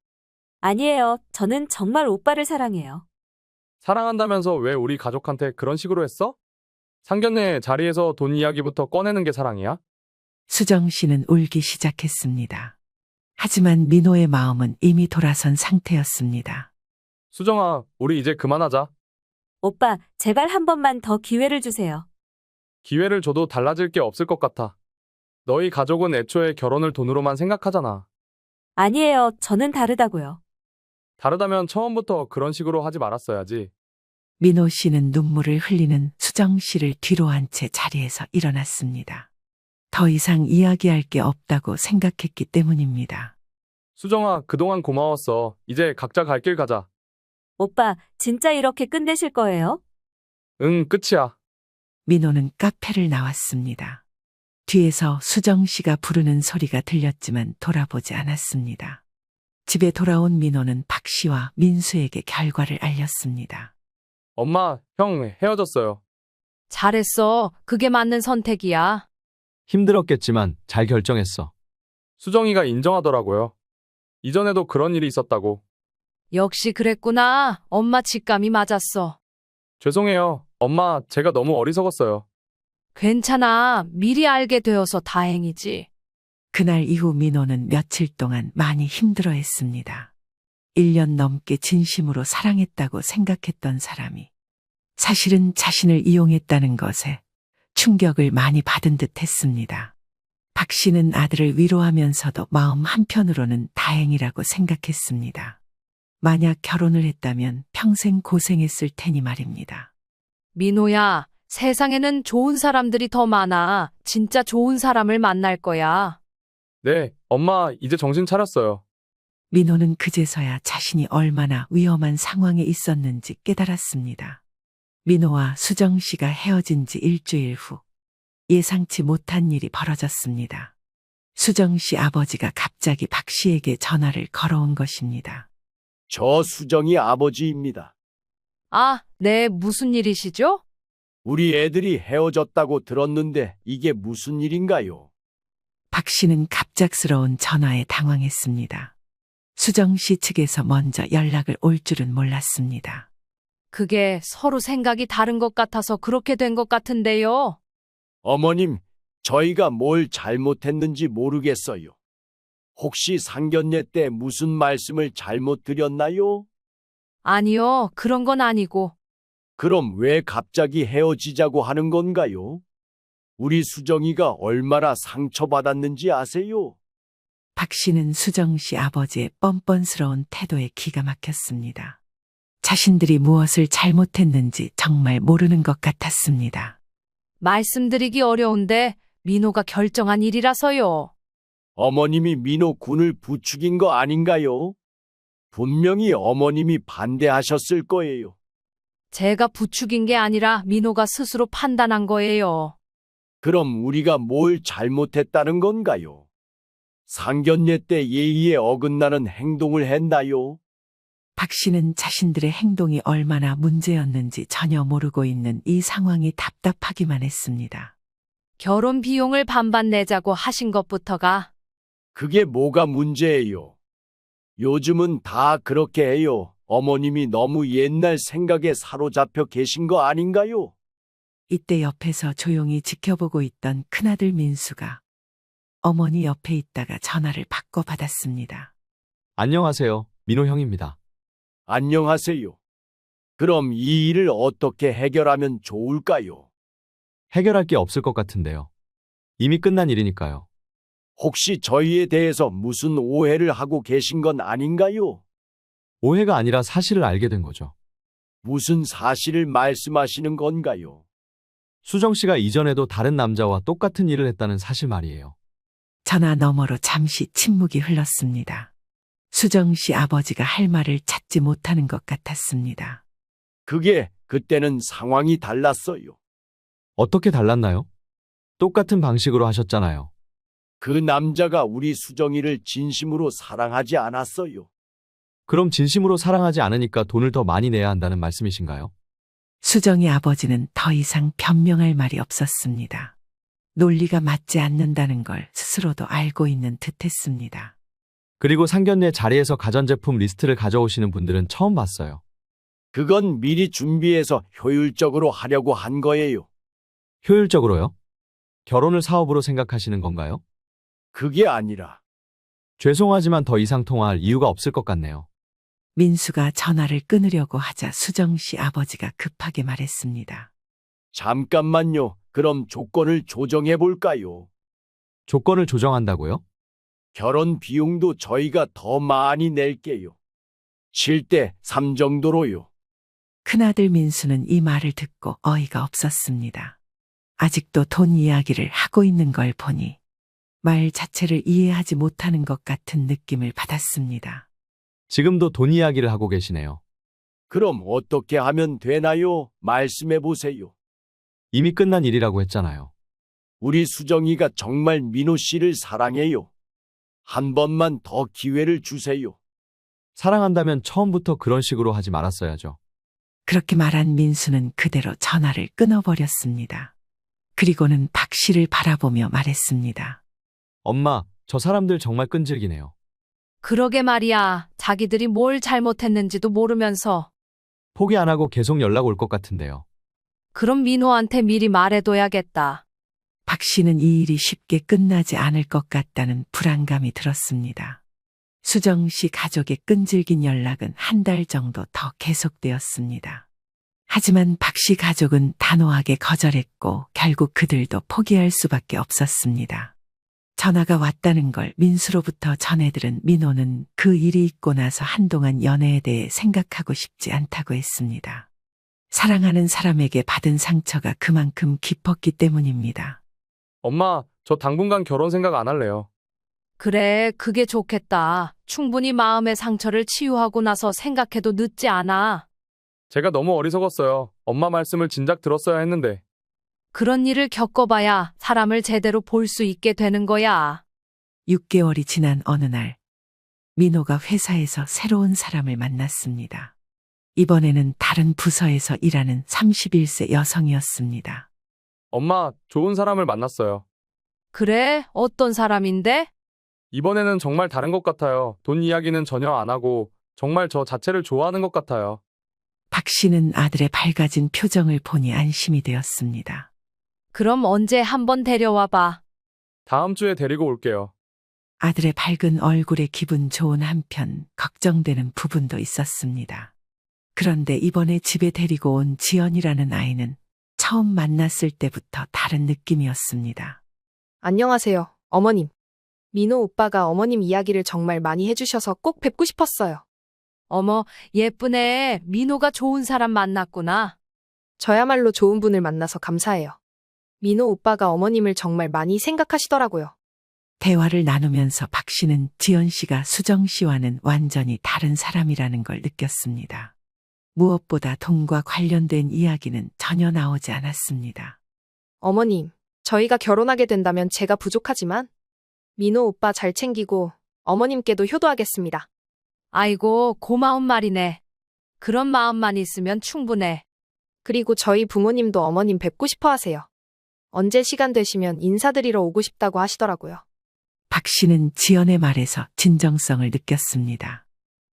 Speaker 2: 아니에요. 저는 정말 오빠를 사랑해요.
Speaker 4: 사랑한다면서 왜 우리 가족한테 그런 식으로 했어? 상견례 자리에서 돈 이야기부터 꺼내는 게 사랑이야?
Speaker 1: 수정 씨는 울기 시작했습니다. 하지만 민호의 마음은 이미 돌아선 상태였습니다.
Speaker 4: 수정아, 우리 이제 그만하자.
Speaker 2: 오빠, 제발 한 번만 더 기회를 주세요.
Speaker 4: 기회를 줘도 달라질 게 없을 것 같아. 너희 가족은 애초에 결혼을 돈으로만 생각하잖아.
Speaker 2: 아니에요. 저는 다르다고요.
Speaker 4: 다르다면 처음부터 그런 식으로 하지 말았어야지.
Speaker 1: 민호 씨는 눈물을 흘리는 수정 씨를 뒤로 한 채 자리에서 일어났습니다. 더 이상 이야기할 게 없다고 생각했기 때문입니다.
Speaker 4: 수정아, 그동안 고마웠어. 이제 각자 갈 길 가자.
Speaker 2: 오빠, 진짜 이렇게 끝내실 거예요?
Speaker 4: 응, 끝이야.
Speaker 1: 민호는 카페를 나왔습니다. 뒤에서 수정 씨가 부르는 소리가 들렸지만 돌아보지 않았습니다. 집에 돌아온 민호는 박 씨와 민수에게 결과를 알렸습니다.
Speaker 4: 엄마, 형 헤어졌어요.
Speaker 3: 잘했어. 그게 맞는 선택이야.
Speaker 5: 힘들었겠지만 잘 결정했어.
Speaker 4: 수정이가 인정하더라고요. 이전에도 그런 일이 있었다고.
Speaker 3: 역시 그랬구나. 엄마 직감이 맞았어.
Speaker 4: 죄송해요. 엄마, 제가 너무 어리석었어요.
Speaker 3: 괜찮아. 미리 알게 되어서 다행이지.
Speaker 1: 그날 이후 민호는 며칠 동안 많이 힘들어했습니다. 1년 넘게 진심으로 사랑했다고 생각했던 사람이 사실은 자신을 이용했다는 것에 충격을 많이 받은 듯 했습니다. 박 씨는 아들을 위로하면서도 마음 한편으로는 다행이라고 생각했습니다. 만약 결혼을 했다면 평생 고생했을 테니 말입니다.
Speaker 3: 민호야, 세상에는 좋은 사람들이 더 많아. 진짜 좋은 사람을 만날 거야.
Speaker 4: 네, 엄마, 이제 정신 차렸어요.
Speaker 1: 민호는 그제서야 자신이 얼마나 위험한 상황에 있었는지 깨달았습니다. 민호와 수정 씨가 헤어진 지 일주일 후 예상치 못한 일이 벌어졌습니다. 수정 씨 아버지가 갑자기 박 씨에게 전화를 걸어온 것입니다.
Speaker 6: 저 수정이 아버지입니다.
Speaker 3: 아, 네, 무슨 일이시죠?
Speaker 6: 우리 애들이 헤어졌다고 들었는데 이게 무슨 일인가요?
Speaker 1: 박 씨는 갑작스러운 전화에 당황했습니다. 수정 씨 측에서 먼저 연락을 올 줄은 몰랐습니다.
Speaker 3: 그게 서로 생각이 다른 것 같아서 그렇게 된 것 같은데요.
Speaker 6: 어머님, 저희가 뭘 잘못했는지 모르겠어요. 혹시 상견례 때 무슨 말씀을 잘못 드렸나요?
Speaker 3: 아니요, 그런 건 아니고.
Speaker 6: 그럼 왜 갑자기 헤어지자고 하는 건가요? 우리 수정이가 얼마나 상처받았는지 아세요?
Speaker 1: 박 씨는 수정 씨 아버지의 뻔뻔스러운 태도에 기가 막혔습니다. 자신들이 무엇을 잘못했는지 정말 모르는 것 같았습니다.
Speaker 3: 말씀드리기 어려운데 민호가 결정한 일이라서요.
Speaker 6: 어머님이 민호 군을 부추긴 거 아닌가요? 분명히 어머님이 반대하셨을 거예요.
Speaker 3: 제가 부추긴 게 아니라 민호가 스스로 판단한 거예요.
Speaker 6: 그럼 우리가 뭘 잘못했다는 건가요? 상견례 때 예의에 어긋나는 행동을 했나요?
Speaker 1: 박 씨는 자신들의 행동이 얼마나 문제였는지 전혀 모르고 있는 이 상황이 답답하기만 했습니다.
Speaker 3: 결혼 비용을 반반 내자고 하신 것부터가
Speaker 6: 그게 뭐가 문제예요? 요즘은 다 그렇게 해요. 어머님이 너무 옛날 생각에 사로잡혀 계신 거 아닌가요?
Speaker 1: 이때 옆에서 조용히 지켜보고 있던 큰아들 민수가 어머니 옆에 있다가 전화를 바꿔 받았습니다.
Speaker 5: 안녕하세요. 민호 형입니다.
Speaker 6: 안녕하세요. 그럼 이 일을 어떻게 해결하면 좋을까요?
Speaker 5: 해결할 게 없을 것 같은데요. 이미 끝난 일이니까요.
Speaker 6: 혹시 저희에 대해서 무슨 오해를 하고 계신 건 아닌가요?
Speaker 5: 오해가 아니라 사실을 알게 된 거죠.
Speaker 6: 무슨 사실을 말씀하시는 건가요?
Speaker 5: 수정 씨가 이전에도 다른 남자와 똑같은 일을 했다는 사실 말이에요.
Speaker 1: 전화 너머로 잠시 침묵이 흘렀습니다. 수정 씨 아버지가 할 말을 찾지 못하는 것 같았습니다.
Speaker 6: 그게 그때는 상황이 달랐어요.
Speaker 5: 어떻게 달랐나요? 똑같은 방식으로 하셨잖아요.
Speaker 6: 그 남자가 우리 수정이를 진심으로 사랑하지 않았어요.
Speaker 5: 그럼 진심으로 사랑하지 않으니까 돈을 더 많이 내야 한다는 말씀이신가요?
Speaker 1: 수정이 아버지는 더 이상 변명할 말이 없었습니다. 논리가 맞지 않는다는 걸 스스로도 알고 있는 듯했습니다.
Speaker 5: 그리고 상견례 자리에서 가전제품 리스트를 가져오시는 분들은 처음 봤어요.
Speaker 6: 그건 미리 준비해서 효율적으로 하려고 한 거예요.
Speaker 5: 효율적으로요? 결혼을 사업으로 생각하시는 건가요?
Speaker 6: 그게 아니라
Speaker 5: 죄송하지만 더 이상 통화할 이유가 없을 것 같네요.
Speaker 1: 민수가 전화를 끊으려고 하자 수정 씨 아버지가 급하게 말했습니다.
Speaker 6: 잠깐만요. 그럼 조건을 조정해 볼까요?
Speaker 5: 조건을 조정한다고요?
Speaker 6: 결혼 비용도 저희가 더 많이 낼게요. 7대 3 정도로요.
Speaker 1: 큰아들 민수는 이 말을 듣고 어이가 없었습니다. 아직도 돈 이야기를 하고 있는 걸 보니 말 자체를 이해하지 못하는 것 같은 느낌을 받았습니다.
Speaker 5: 지금도 돈 이야기를 하고 계시네요.
Speaker 6: 그럼 어떻게 하면 되나요? 말씀해 보세요.
Speaker 5: 이미 끝난 일이라고 했잖아요.
Speaker 6: 우리 수정이가 정말 민호 씨를 사랑해요. 한 번만 더 기회를 주세요.
Speaker 5: 사랑한다면 처음부터 그런 식으로 하지 말았어야죠.
Speaker 1: 그렇게 말한 민수는 그대로 전화를 끊어버렸습니다. 그리고는 박 씨를 바라보며 말했습니다.
Speaker 5: 엄마, 저 사람들 정말 끈질기네요.
Speaker 3: 그러게 말이야. 자기들이 뭘 잘못했는지도 모르면서.
Speaker 5: 포기 안 하고 계속 연락 올 것 같은데요.
Speaker 3: 그럼 민호한테 미리 말해둬야겠다.
Speaker 1: 박 씨는 이 일이 쉽게 끝나지 않을 것 같다는 불안감이 들었습니다. 수정 씨 가족의 끈질긴 연락은 한 달 정도 더 계속되었습니다. 하지만 박 씨 가족은 단호하게 거절했고 결국 그들도 포기할 수밖에 없었습니다. 전화가 왔다는 걸 민수로부터 전해들은 민호는 그 일이 있고 나서 한동안 연애에 대해 생각하고 싶지 않다고 했습니다. 사랑하는 사람에게 받은 상처가 그만큼 깊었기 때문입니다.
Speaker 4: 엄마, 저 당분간 결혼 생각 안 할래요.
Speaker 3: 그래, 그게 좋겠다. 충분히 마음의 상처를 치유하고 나서 생각해도 늦지 않아.
Speaker 4: 제가 너무 어리석었어요. 엄마 말씀을 진작 들었어야 했는데.
Speaker 3: 그런 일을 겪어봐야 사람을 제대로 볼 수 있게 되는 거야.
Speaker 1: 6개월이 지난 어느 날, 민호가 회사에서 새로운 사람을 만났습니다. 이번에는 다른 부서에서 일하는 31세 여성이었습니다.
Speaker 4: 엄마, 좋은 사람을 만났어요.
Speaker 3: 그래? 어떤 사람인데?
Speaker 4: 이번에는 정말 다른 것 같아요. 돈 이야기는 전혀 안 하고 정말 저 자체를 좋아하는 것 같아요.
Speaker 1: 박 씨는 아들의 밝아진 표정을 보니 안심이 되었습니다.
Speaker 3: 그럼 언제 한번 데려와봐.
Speaker 4: 다음 주에 데리고 올게요.
Speaker 1: 아들의 밝은 얼굴에 기분 좋은 한편 걱정되는 부분도 있었습니다. 그런데 이번에 집에 데리고 온 지연이라는 아이는 처음 만났을 때부터 다른 느낌이었습니다.
Speaker 9: 안녕하세요, 어머님. 민호 오빠가 어머님 이야기를 정말 많이 해주셔서 꼭 뵙고 싶었어요.
Speaker 3: 어머, 예쁘네. 민호가 좋은 사람 만났구나.
Speaker 9: 저야말로 좋은 분을 만나서 감사해요. 민호 오빠가 어머님을 정말 많이 생각하시더라고요.
Speaker 1: 대화를 나누면서 박 씨는 지연 씨가 수정 씨와는 완전히 다른 사람이라는 걸 느꼈습니다. 무엇보다 돈과 관련된 이야기는 전혀 나오지 않았습니다.
Speaker 9: 어머님, 저희가 결혼하게 된다면 제가 부족하지만 민호 오빠 잘 챙기고 어머님께도 효도하겠습니다.
Speaker 3: 아이고, 고마운 말이네. 그런 마음만 있으면 충분해.
Speaker 9: 그리고 저희 부모님도 어머님 뵙고 싶어 하세요. 언제 시간 되시면 인사드리러 오고 싶다고 하시더라고요.
Speaker 1: 박 씨는 지연의 말에서 진정성을 느꼈습니다.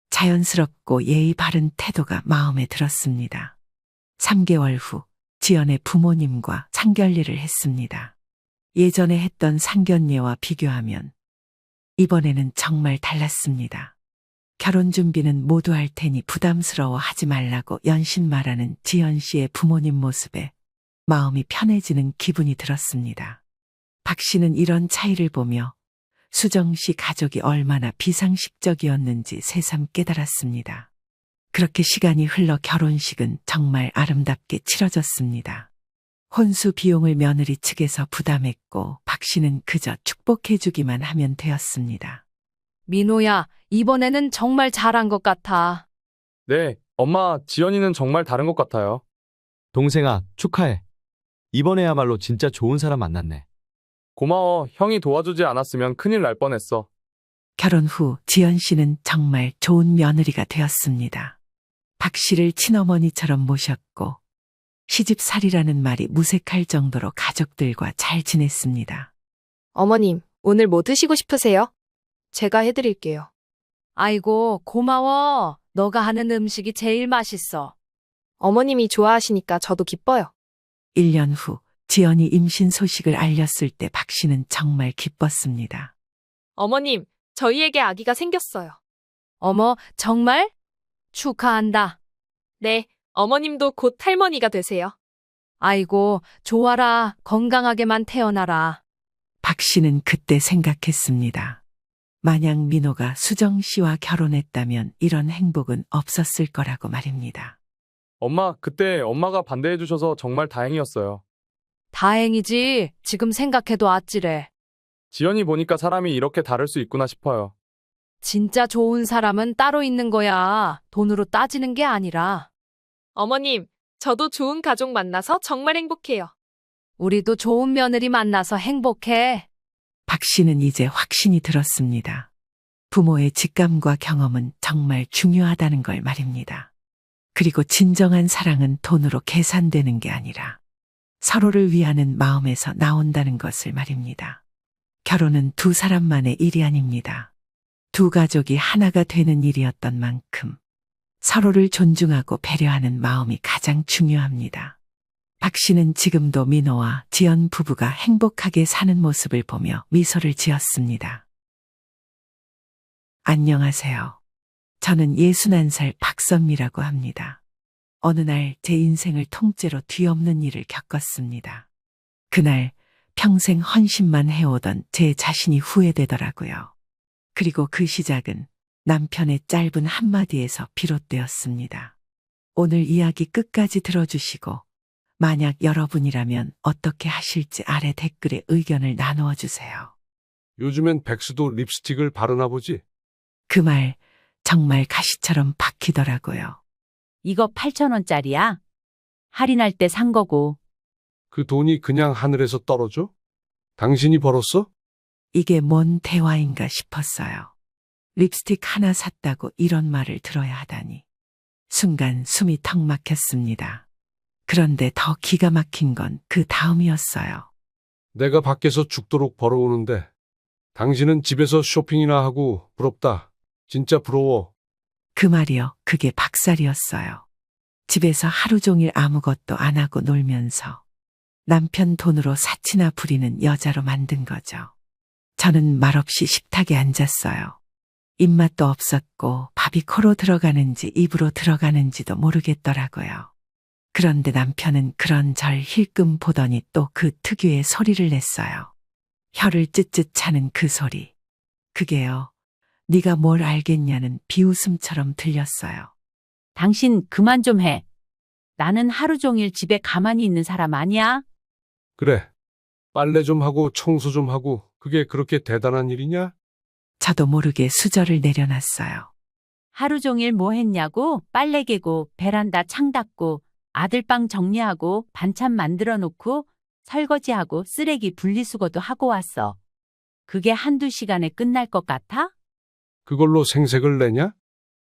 Speaker 1: 자연스럽고 예의 바른 태도가 마음에 들었습니다. 3개월 후 지연의 부모님과 상견례를 했습니다. 예전에 했던 상견례와 비교하면 이번에는 정말 달랐습니다. 결혼 준비는 모두 할 테니 부담스러워 하지 말라고 연신 말하는 지연 씨의 부모님 모습에 마음이 편해지는 기분이 들었습니다. 박 씨는 이런 차이를 보며 수정 씨 가족이 얼마나 비상식적이었는지 새삼 깨달았습니다. 그렇게 시간이 흘러 결혼식은 정말 아름답게 치러졌습니다. 혼수 비용을 며느리 측에서 부담했고 박 씨는 그저 축복해주기만 하면 되었습니다.
Speaker 3: 민호야, 이번에는 정말 잘한 것 같아.
Speaker 4: 네, 엄마, 지연이는 정말 다른 것 같아요.
Speaker 5: 동생아, 축하해. 이번에야말로 진짜 좋은 사람 만났네.
Speaker 4: 고마워. 형이 도와주지 않았으면 큰일 날 뻔했어.
Speaker 1: 결혼 후 지연 씨는 정말 좋은 며느리가 되었습니다. 박 씨를 친어머니처럼 모셨고 시집살이라는 말이 무색할 정도로 가족들과 잘 지냈습니다.
Speaker 9: 어머님, 오늘 뭐 드시고 싶으세요? 제가 해드릴게요.
Speaker 3: 아이고, 고마워. 너가 하는 음식이 제일 맛있어.
Speaker 9: 어머님이 좋아하시니까 저도 기뻐요.
Speaker 1: 1년 후 지연이 임신 소식을 알렸을 때 박 씨는 정말 기뻤습니다.
Speaker 9: 어머님, 저희에게 아기가 생겼어요.
Speaker 3: 어머, 정말? 축하한다.
Speaker 9: 네, 어머님도 곧 할머니가 되세요.
Speaker 3: 아이고, 좋아라. 건강하게만 태어나라.
Speaker 1: 박 씨는 그때 생각했습니다. 만약 민호가 수정 씨와 결혼했다면 이런 행복은 없었을 거라고 말입니다.
Speaker 4: 엄마, 그때 엄마가 반대해 주셔서 정말 다행이었어요.
Speaker 3: 다행이지. 지금 생각해도 아찔해.
Speaker 4: 지연이 보니까 사람이 이렇게 다를 수 있구나 싶어요.
Speaker 3: 진짜 좋은 사람은 따로 있는 거야. 돈으로 따지는 게 아니라.
Speaker 9: 어머님, 저도 좋은 가족 만나서 정말 행복해요.
Speaker 3: 우리도 좋은 며느리 만나서 행복해.
Speaker 1: 박 씨는 이제 확신이 들었습니다. 부모의 직감과 경험은 정말 중요하다는 걸 말입니다. 그리고 진정한 사랑은 돈으로 계산되는 게 아니라 서로를 위하는 마음에서 나온다는 것을 말입니다. 결혼은 두 사람만의 일이 아닙니다. 두 가족이 하나가 되는 일이었던 만큼 서로를 존중하고 배려하는 마음이 가장 중요합니다. 박 씨는 지금도 민호와 지연 부부가 행복하게 사는 모습을 보며 미소를 지었습니다. 안녕하세요. 저는 61살 박선미라고 합니다. 어느 날 제 인생을 통째로 뒤엎는 일을 겪었습니다. 그날 평생 헌신만 해오던 제 자신이 후회되더라고요. 그리고 그 시작은 남편의 짧은 한마디에서 비롯되었습니다. 오늘 이야기 끝까지 들어주시고 만약 여러분이라면 어떻게 하실지 아래 댓글에 의견을 나누어 주세요.
Speaker 10: 요즘엔 백수도 립스틱을 바르나 보지?
Speaker 1: 그 말 정말 가시처럼 박히더라고요.
Speaker 11: 이거 8,000원짜리야? 할인할 때 산 거고.
Speaker 10: 그 돈이 그냥 하늘에서 떨어져? 당신이 벌었어?
Speaker 1: 이게 뭔 대화인가 싶었어요. 립스틱 하나 샀다고 이런 말을 들어야 하다니. 순간 숨이 턱 막혔습니다. 그런데 더 기가 막힌 건 그 다음이었어요.
Speaker 10: 내가 밖에서 죽도록 벌어오는데 당신은 집에서 쇼핑이나 하고 부럽다. 진짜 부러워.
Speaker 1: 그 말이요. 그게 박살이었어요. 집에서 하루 종일 아무것도 안 하고 놀면서 남편 돈으로 사치나 부리는 여자로 만든 거죠. 저는 말없이 식탁에 앉았어요. 입맛도 없었고 밥이 코로 들어가는지 입으로 들어가는지도 모르겠더라고요. 그런데 남편은 그런 절 힐끔 보더니 또 그 특유의 소리를 냈어요. 혀를 쯧쯧 차는 그 소리. 그게요. 네가 뭘 알겠냐는 비웃음처럼 들렸어요.
Speaker 11: 당신 그만 좀 해. 나는 하루 종일 집에 가만히 있는 사람 아니야?
Speaker 10: 그래. 빨래 좀 하고 청소 좀 하고 그게 그렇게 대단한 일이냐?
Speaker 1: 저도 모르게 수저를 내려놨어요.
Speaker 11: 하루 종일 뭐 했냐고? 빨래 개고 베란다 창 닦고 아들방 정리하고 반찬 만들어 놓고 설거지하고 쓰레기 분리수거도 하고 왔어. 그게 한두 시간에 끝날 것 같아?
Speaker 10: 그걸로 생색을 내냐?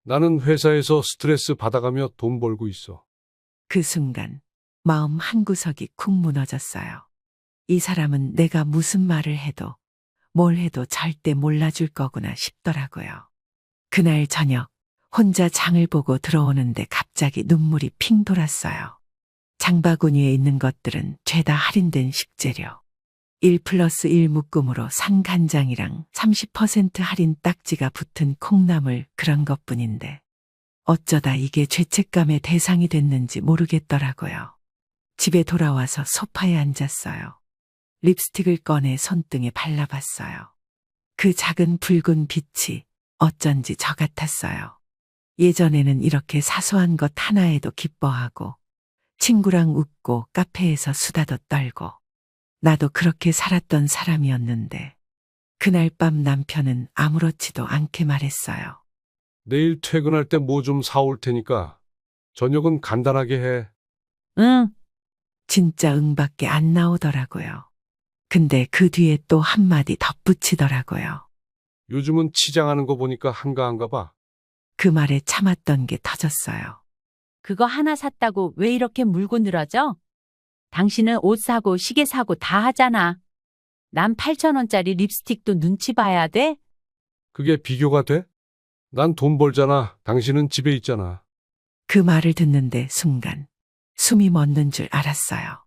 Speaker 10: 나는 회사에서 스트레스 받아가며 돈 벌고 있어.
Speaker 1: 그 순간 마음 한구석이 쿵 무너졌어요. 이 사람은 내가 무슨 말을 해도 뭘 해도 절대 몰라줄 거구나 싶더라고요. 그날 저녁 혼자 장을 보고 들어오는데 갑자기 눈물이 핑 돌았어요. 장바구니에 있는 것들은 죄다 할인된 식재료. 1+1 묶음으로 산 간장이랑 30% 할인 딱지가 붙은 콩나물 그런 것뿐인데 어쩌다 이게 죄책감의 대상이 됐는지 모르겠더라고요. 집에 돌아와서 소파에 앉았어요. 립스틱을 꺼내 손등에 발라봤어요. 그 작은 붉은 빛이 어쩐지 저 같았어요. 예전에는 이렇게 사소한 것 하나에도 기뻐하고 친구랑 웃고 카페에서 수다도 떨고 나도 그렇게 살았던 사람이었는데 그날 밤 남편은 아무렇지도 않게 말했어요.
Speaker 10: 내일 퇴근할 때 뭐 좀 사올 테니까 저녁은 간단하게 해.
Speaker 11: 응,
Speaker 1: 진짜 응밖에 안 나오더라고요. 근데 그 뒤에 또 한마디 덧붙이더라고요.
Speaker 10: 요즘은 치장하는 거 보니까 한가한가 봐.
Speaker 1: 그 말에 참았던 게 터졌어요.
Speaker 11: 그거 하나 샀다고 왜 이렇게 물고 늘어져? 당신은 옷 사고 시계 사고 다 하잖아. 난 8,000원짜리 립스틱도 눈치 봐야 돼?
Speaker 10: 그게 비교가 돼? 난 돈 벌잖아. 당신은 집에 있잖아.
Speaker 1: 그 말을 듣는데 순간 숨이 멎는 줄 알았어요.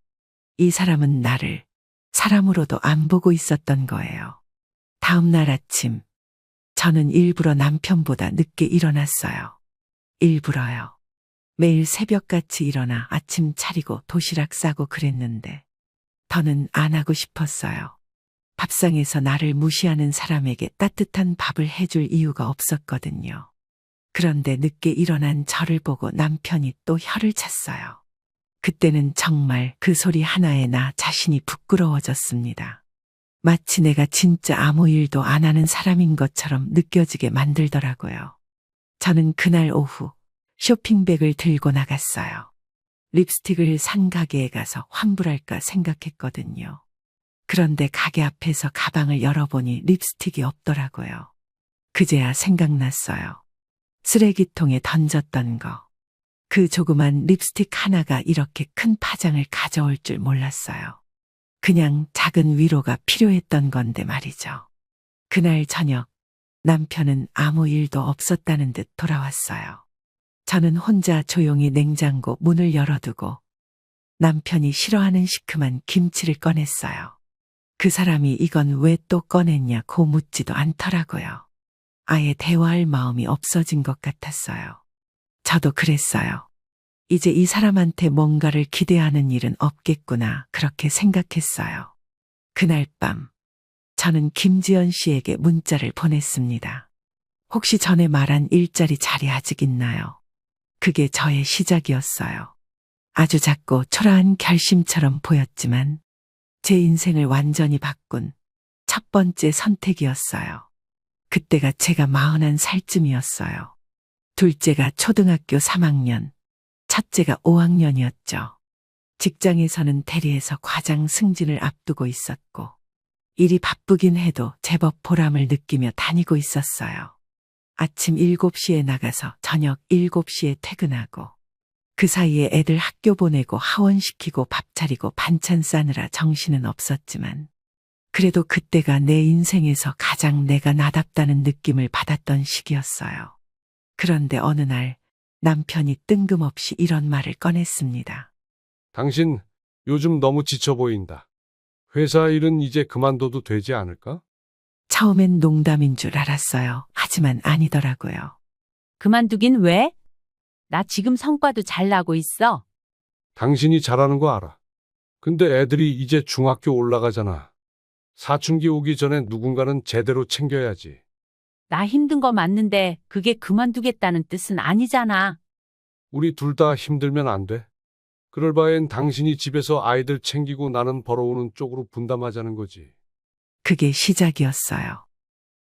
Speaker 1: 이 사람은 나를 사람으로도 안 보고 있었던 거예요. 다음 날 아침, 저는 일부러 남편보다 늦게 일어났어요. 일부러요. 매일 새벽같이 일어나 아침 차리고 도시락 싸고 그랬는데 더는 안 하고 싶었어요. 밥상에서 나를 무시하는 사람에게 따뜻한 밥을 해줄 이유가 없었거든요. 그런데 늦게 일어난 저를 보고 남편이 또 혀를 찼어요. 그때는 정말 그 소리 하나에 나 자신이 부끄러워졌습니다. 마치 내가 진짜 아무 일도 안 하는 사람인 것처럼 느껴지게 만들더라고요. 저는 그날 오후 쇼핑백을 들고 나갔어요. 립스틱을 산 가게에 가서 환불할까 생각했거든요. 그런데 가게 앞에서 가방을 열어보니 립스틱이 없더라고요. 그제야 생각났어요. 쓰레기통에 던졌던 거. 그 조그만 립스틱 하나가 이렇게 큰 파장을 가져올 줄 몰랐어요. 그냥 작은 위로가 필요했던 건데 말이죠. 그날 저녁 남편은 아무 일도 없었다는 듯 돌아왔어요. 저는 혼자 조용히 냉장고 문을 열어두고 남편이 싫어하는 시큼한 김치를 꺼냈어요. 그 사람이 이건 왜 또 꺼냈냐고 묻지도 않더라고요. 아예 대화할 마음이 없어진 것 같았어요. 저도 그랬어요. 이제 이 사람한테 뭔가를 기대하는 일은 없겠구나 그렇게 생각했어요. 그날 밤 저는 김지연 씨에게 문자를 보냈습니다. 혹시 전에 말한 일자리 자리 아직 있나요? 그게 저의 시작이었어요. 아주 작고 초라한 결심처럼 보였지만 제 인생을 완전히 바꾼 첫 번째 선택이었어요. 그때가 제가 41살쯤이었어요. 둘째가 초등학교 3학년, 첫째가 5학년이었죠. 직장에서는 대리에서 과장 승진을 앞두고 있었고 일이 바쁘긴 해도 제법 보람을 느끼며 다니고 있었어요. 아침 7시에 나가서 저녁 7시에 퇴근하고 그 사이에 애들 학교 보내고 하원시키고 밥 차리고 반찬 싸느라 정신은 없었지만 그래도 그때가 내 인생에서 가장 내가 나답다는 느낌을 받았던 시기였어요. 그런데 어느 날 남편이 뜬금없이 이런 말을 꺼냈습니다.
Speaker 10: 당신 요즘 너무 지쳐 보인다. 회사 일은 이제 그만둬도 되지 않을까?
Speaker 1: 처음엔 농담인 줄 알았어요. 하지만 아니더라고요.
Speaker 11: 그만두긴 왜? 나 지금 성과도 잘 나고 있어.
Speaker 10: 당신이 잘하는 거 알아. 근데 애들이 이제 중학교 올라가잖아. 사춘기 오기 전에 누군가는 제대로 챙겨야지.
Speaker 11: 나 힘든 거 맞는데 그게 그만두겠다는 뜻은 아니잖아.
Speaker 10: 우리 둘 다 힘들면 안 돼. 그럴 바엔 당신이 집에서 아이들 챙기고 나는 벌어오는 쪽으로 분담하자는 거지.
Speaker 1: 그게 시작이었어요.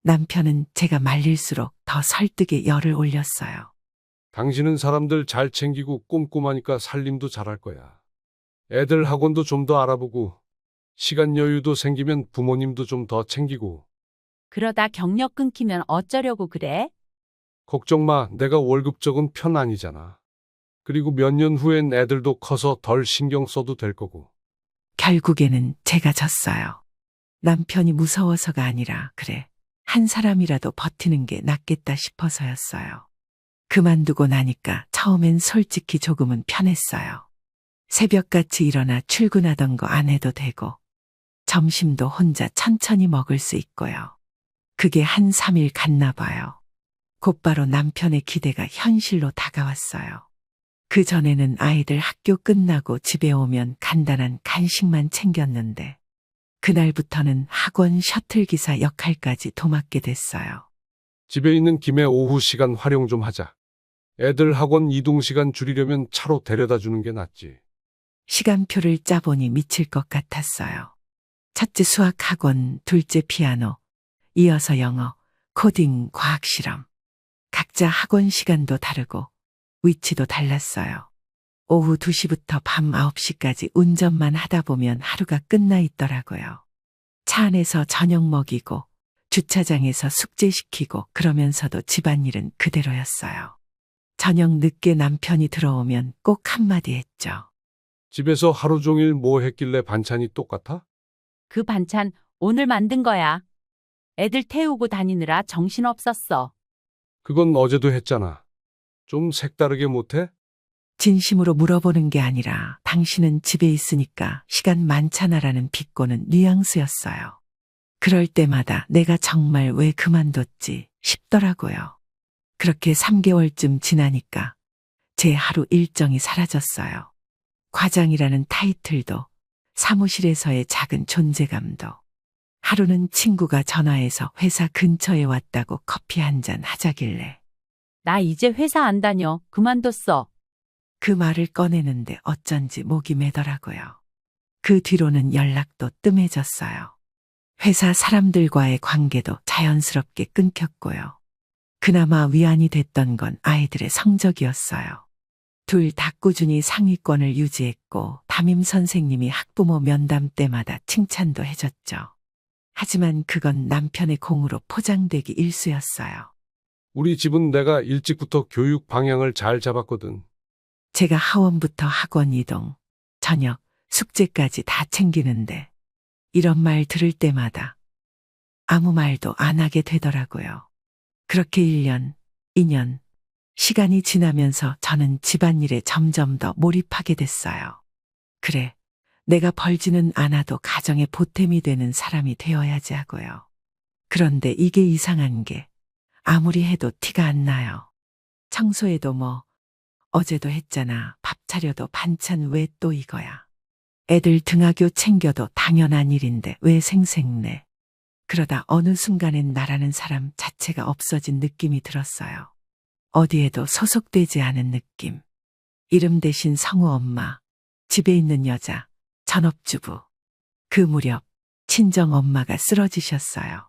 Speaker 1: 남편은 제가 말릴수록 더 설득에 열을 올렸어요.
Speaker 10: 당신은 사람들 잘 챙기고 꼼꼼하니까 살림도 잘할 거야. 애들 학원도 좀 더 알아보고 시간 여유도 생기면 부모님도 좀 더 챙기고.
Speaker 11: 그러다 경력 끊기면 어쩌려고 그래?
Speaker 10: 걱정 마. 내가 월급 적은 편 아니잖아. 그리고 몇 년 후엔 애들도 커서 덜 신경 써도 될 거고.
Speaker 1: 결국에는 제가 졌어요. 남편이 무서워서가 아니라 그래, 한 사람이라도 버티는 게 낫겠다 싶어서였어요. 그만두고 나니까 처음엔 솔직히 조금은 편했어요. 새벽같이 일어나 출근하던 거 안 해도 되고 점심도 혼자 천천히 먹을 수 있고요. 그게 한 3일 갔나 봐요. 곧바로 남편의 기대가 현실로 다가왔어요. 그 전에는 아이들 학교 끝나고 집에 오면 간단한 간식만 챙겼는데 그날부터는 학원 셔틀기사 역할까지 도맡게 됐어요.
Speaker 10: 집에 있는 김에 오후 시간 활용 좀 하자. 애들 학원 이동 시간 줄이려면 차로 데려다 주는 게 낫지.
Speaker 1: 시간표를 짜보니 미칠 것 같았어요. 첫째 수학 학원, 둘째 피아노, 이어서 영어, 코딩, 과학 실험. 각자 학원 시간도 다르고 위치도 달랐어요. 오후 2시부터 밤 9시까지 운전만 하다 보면 하루가 끝나 있더라고요. 차 안에서 저녁 먹이고 주차장에서 숙제시키고 그러면서도 집안일은 그대로였어요. 저녁 늦게 남편이 들어오면 꼭 한마디 했죠.
Speaker 10: 집에서 하루 종일 뭐 했길래 반찬이 똑같아?
Speaker 11: 그 반찬 오늘 만든 거야. 애들 태우고 다니느라 정신없었어.
Speaker 10: 그건 어제도 했잖아. 좀 색다르게 못해?
Speaker 1: 진심으로 물어보는 게 아니라 당신은 집에 있으니까 시간 많잖아라는 비꼬는 뉘앙스였어요. 그럴 때마다 내가 정말 왜 그만뒀지 싶더라고요. 그렇게 3개월쯤 지나니까 제 하루 일정이 사라졌어요. 과장이라는 타이틀도, 사무실에서의 작은 존재감도. 하루는 친구가 전화해서 회사 근처에 왔다고 커피 한 잔 하자길래
Speaker 11: 나 이제 회사 안 다녀. 그만뒀어.
Speaker 1: 그 말을 꺼내는데 어쩐지 목이 메더라고요. 그 뒤로는 연락도 뜸해졌어요. 회사 사람들과의 관계도 자연스럽게 끊겼고요. 그나마 위안이 됐던 건 아이들의 성적이었어요. 둘 다 꾸준히 상위권을 유지했고 담임 선생님이 학부모 면담 때마다 칭찬도 해줬죠. 하지만 그건 남편의 공으로 포장되기 일쑤였어요.
Speaker 10: 우리 집은 내가 일찍부터 교육 방향을 잘 잡았거든.
Speaker 1: 제가 하원부터 학원 이동, 저녁, 숙제까지 다 챙기는데 이런 말 들을 때마다 아무 말도 안 하게 되더라고요. 그렇게 1년, 2년, 시간이 지나면서 저는 집안일에 점점 더 몰입하게 됐어요. 그래, 내가 벌지는 않아도 가정의 보탬이 되는 사람이 되어야지 하고요. 그런데 이게 이상한 게 아무리 해도 티가 안 나요. 청소해도 뭐 어제도 했잖아. 밥 차려도 반찬 왜 또 이거야. 애들 등하교 챙겨도 당연한 일인데 왜 생색내. 그러다 어느 순간엔 나라는 사람 자체가 없어진 느낌이 들었어요. 어디에도 소속되지 않은 느낌. 이름 대신 성우 엄마, 집에 있는 여자, 전업주부. 그 무렵 친정 엄마가 쓰러지셨어요.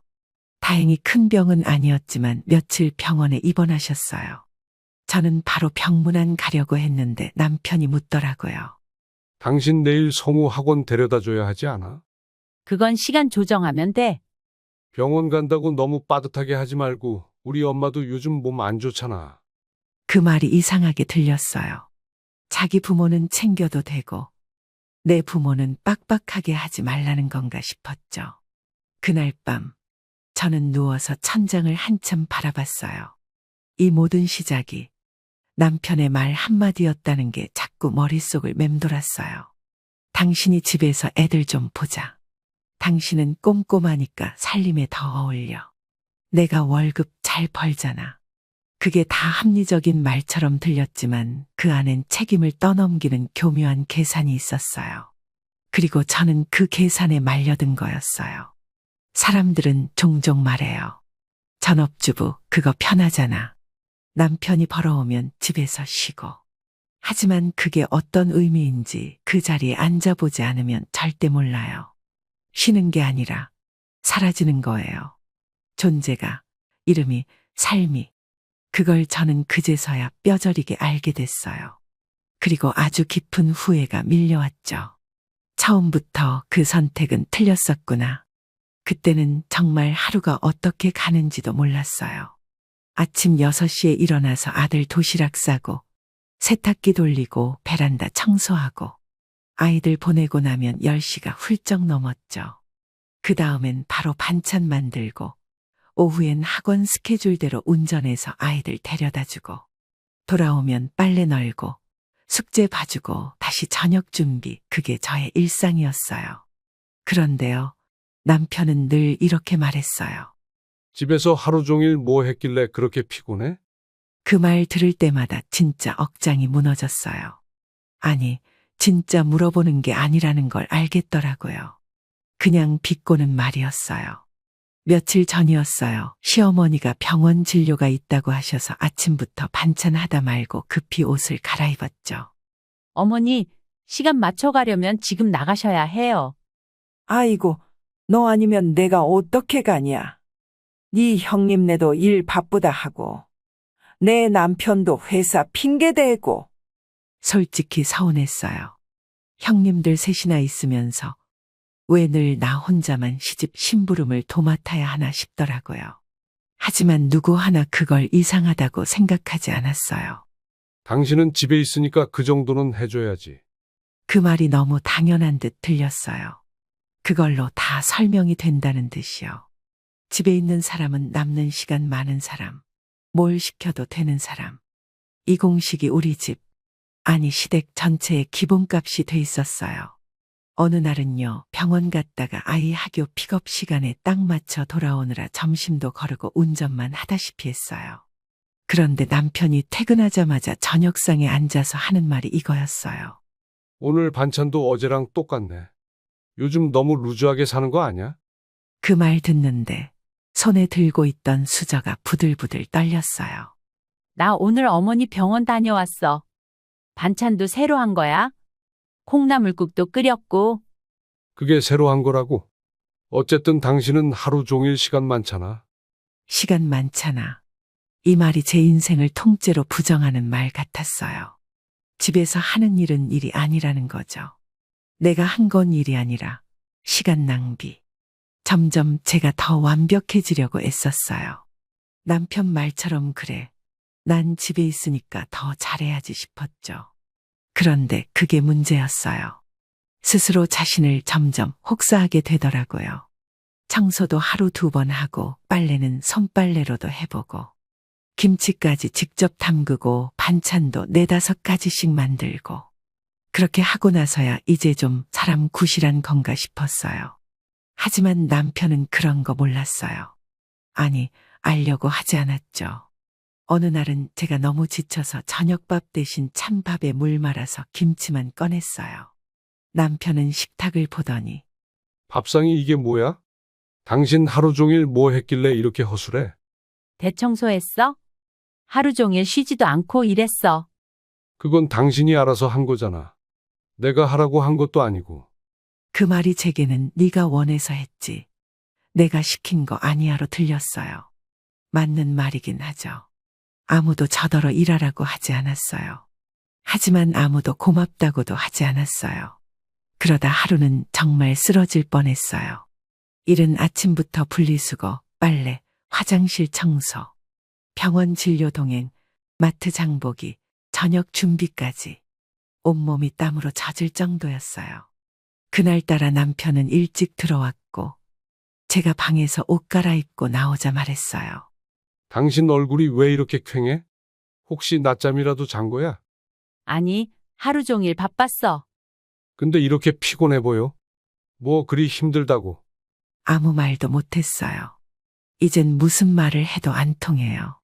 Speaker 1: 다행히 큰 병은 아니었지만 며칠 병원에 입원하셨어요. 저는 바로 병문안 가려고 했는데 남편이 묻더라고요.
Speaker 10: 당신 내일 성우 학원 데려다 줘야 하지 않아?
Speaker 11: 그건 시간 조정하면 돼.
Speaker 10: 병원 간다고 너무 빠듯하게 하지 말고 우리 엄마도 요즘 몸 안 좋잖아.
Speaker 1: 그 말이 이상하게 들렸어요. 자기 부모는 챙겨도 되고 내 부모는 빡빡하게 하지 말라는 건가 싶었죠. 그날 밤 저는 누워서 천장을 한참 바라봤어요. 이 모든 시작이 남편의 말 한마디였다는 게 자꾸 머릿속을 맴돌았어요. 당신이 집에서 애들 좀 보자. 당신은 꼼꼼하니까 살림에 더 어울려. 내가 월급 잘 벌잖아. 그게 다 합리적인 말처럼 들렸지만 그 안엔 책임을 떠넘기는 교묘한 계산이 있었어요. 그리고 저는 그 계산에 말려든 거였어요. 사람들은 종종 말해요. 전업주부 그거 편하잖아. 남편이 벌어오면 집에서 쉬고. 하지만 그게 어떤 의미인지 그 자리에 앉아보지 않으면 절대 몰라요. 쉬는 게 아니라 사라지는 거예요. 존재가, 이름이, 삶이. 그걸 저는 그제서야 뼈저리게 알게 됐어요. 그리고 아주 깊은 후회가 밀려왔죠. 처음부터 그 선택은 틀렸었구나. 그때는 정말 하루가 어떻게 가는지도 몰랐어요. 아침 6시에 일어나서 아들 도시락 싸고 세탁기 돌리고 베란다 청소하고 아이들 보내고 나면 10시가 훌쩍 넘었죠. 그 다음엔 바로 반찬 만들고 오후엔 학원 스케줄대로 운전해서 아이들 데려다주고 돌아오면 빨래 널고 숙제 봐주고 다시 저녁 준비, 그게 저의 일상이었어요. 그런데요, 남편은 늘 이렇게 말했어요.
Speaker 10: 집에서 하루 종일 뭐 했길래 그렇게 피곤해?
Speaker 1: 그 말 들을 때마다 진짜 억장이 무너졌어요. 아니, 진짜 물어보는 게 아니라는 걸 알겠더라고요. 그냥 비꼬는 말이었어요. 며칠 전이었어요. 시어머니가 병원 진료가 있다고 하셔서 아침부터 반찬 하다 말고 급히 옷을 갈아입었죠.
Speaker 11: 어머니, 시간 맞춰 가려면 지금 나가셔야 해요.
Speaker 1: 아이고, 너 아니면 내가 어떻게 가냐. 네 형님네도 일 바쁘다 하고 내 남편도 회사 핑계대고. 솔직히 서운했어요. 형님들 셋이나 있으면서 왜 늘 나 혼자만 시집 심부름을 도맡아야 하나 싶더라고요. 하지만 누구 하나 그걸 이상하다고 생각하지 않았어요.
Speaker 10: 당신은 집에 있으니까 그 정도는 해줘야지.
Speaker 1: 그 말이 너무 당연한 듯 들렸어요. 그걸로 다 설명이 된다는 듯이요. 집에 있는 사람은 남는 시간 많은 사람, 뭘 시켜도 되는 사람. 이 공식이 우리 집, 아니 시댁 전체의 기본값이 돼 있었어요. 어느 날은요, 병원 갔다가 아이 학교 픽업 시간에 딱 맞춰 돌아오느라 점심도 거르고 운전만 하다시피 했어요. 그런데 남편이 퇴근하자마자 저녁상에 앉아서 하는 말이 이거였어요.
Speaker 10: 오늘 반찬도 어제랑 똑같네. 요즘 너무 루즈하게 사는 거 아니야?
Speaker 1: 그 말 듣는데 손에 들고 있던 수저가 부들부들 떨렸어요.
Speaker 11: 나 오늘 어머니 병원 다녀왔어. 반찬도 새로 한 거야. 콩나물국도 끓였고.
Speaker 10: 그게 새로 한 거라고. 어쨌든 당신은 하루 종일 시간 많잖아.
Speaker 1: 시간 많잖아. 이 말이 제 인생을 통째로 부정하는 말 같았어요. 집에서 하는 일은 일이 아니라는 거죠. 내가 한 건 일이 아니라 시간 낭비. 점점 제가 더 완벽해지려고 애썼어요. 남편 말처럼 그래. 난 집에 있으니까 더 잘해야지 싶었죠. 그런데 그게 문제였어요. 스스로 자신을 점점 혹사하게 되더라고요. 청소도 하루 2번 하고 빨래는 손빨래로도 해보고 김치까지 직접 담그고 반찬도 4-5가지씩 만들고 그렇게 하고 나서야 이제 좀 사람 구실한 건가 싶었어요. 하지만 남편은 그런 거 몰랐어요. 아니, 알려고 하지 않았죠. 어느 날은 제가 너무 지쳐서 저녁밥 대신 찬밥에 물 말아서 김치만 꺼냈어요. 남편은 식탁을 보더니
Speaker 10: 밥상이 이게 뭐야? 당신 하루 종일 뭐 했길래 이렇게 허술해?
Speaker 11: 대청소했어? 하루 종일 쉬지도 않고 일했어.
Speaker 10: 그건 당신이 알아서 한 거잖아. 내가 하라고 한 것도 아니고.
Speaker 1: 그 말이 제게는 네가 원해서 했지. 내가 시킨 거 아니야로 들렸어요. 맞는 말이긴 하죠. 아무도 저더러 일하라고 하지 않았어요. 하지만 아무도 고맙다고도 하지 않았어요. 그러다 하루는 정말 쓰러질 뻔했어요. 일은 아침부터 분리수거, 빨래, 화장실 청소, 병원 진료 동행, 마트 장보기, 저녁 준비까지 온몸이 땀으로 젖을 정도였어요. 그날따라 남편은 일찍 들어왔고 제가 방에서 옷 갈아입고 나오자 말했어요.
Speaker 10: 당신 얼굴이 왜 이렇게 퀭해? 혹시 낮잠이라도 잔 거야?
Speaker 11: 아니, 하루 종일 바빴어.
Speaker 10: 근데 이렇게 피곤해 보여? 뭐 그리 힘들다고.
Speaker 1: 아무 말도 못했어요. 이젠 무슨 말을 해도 안 통해요.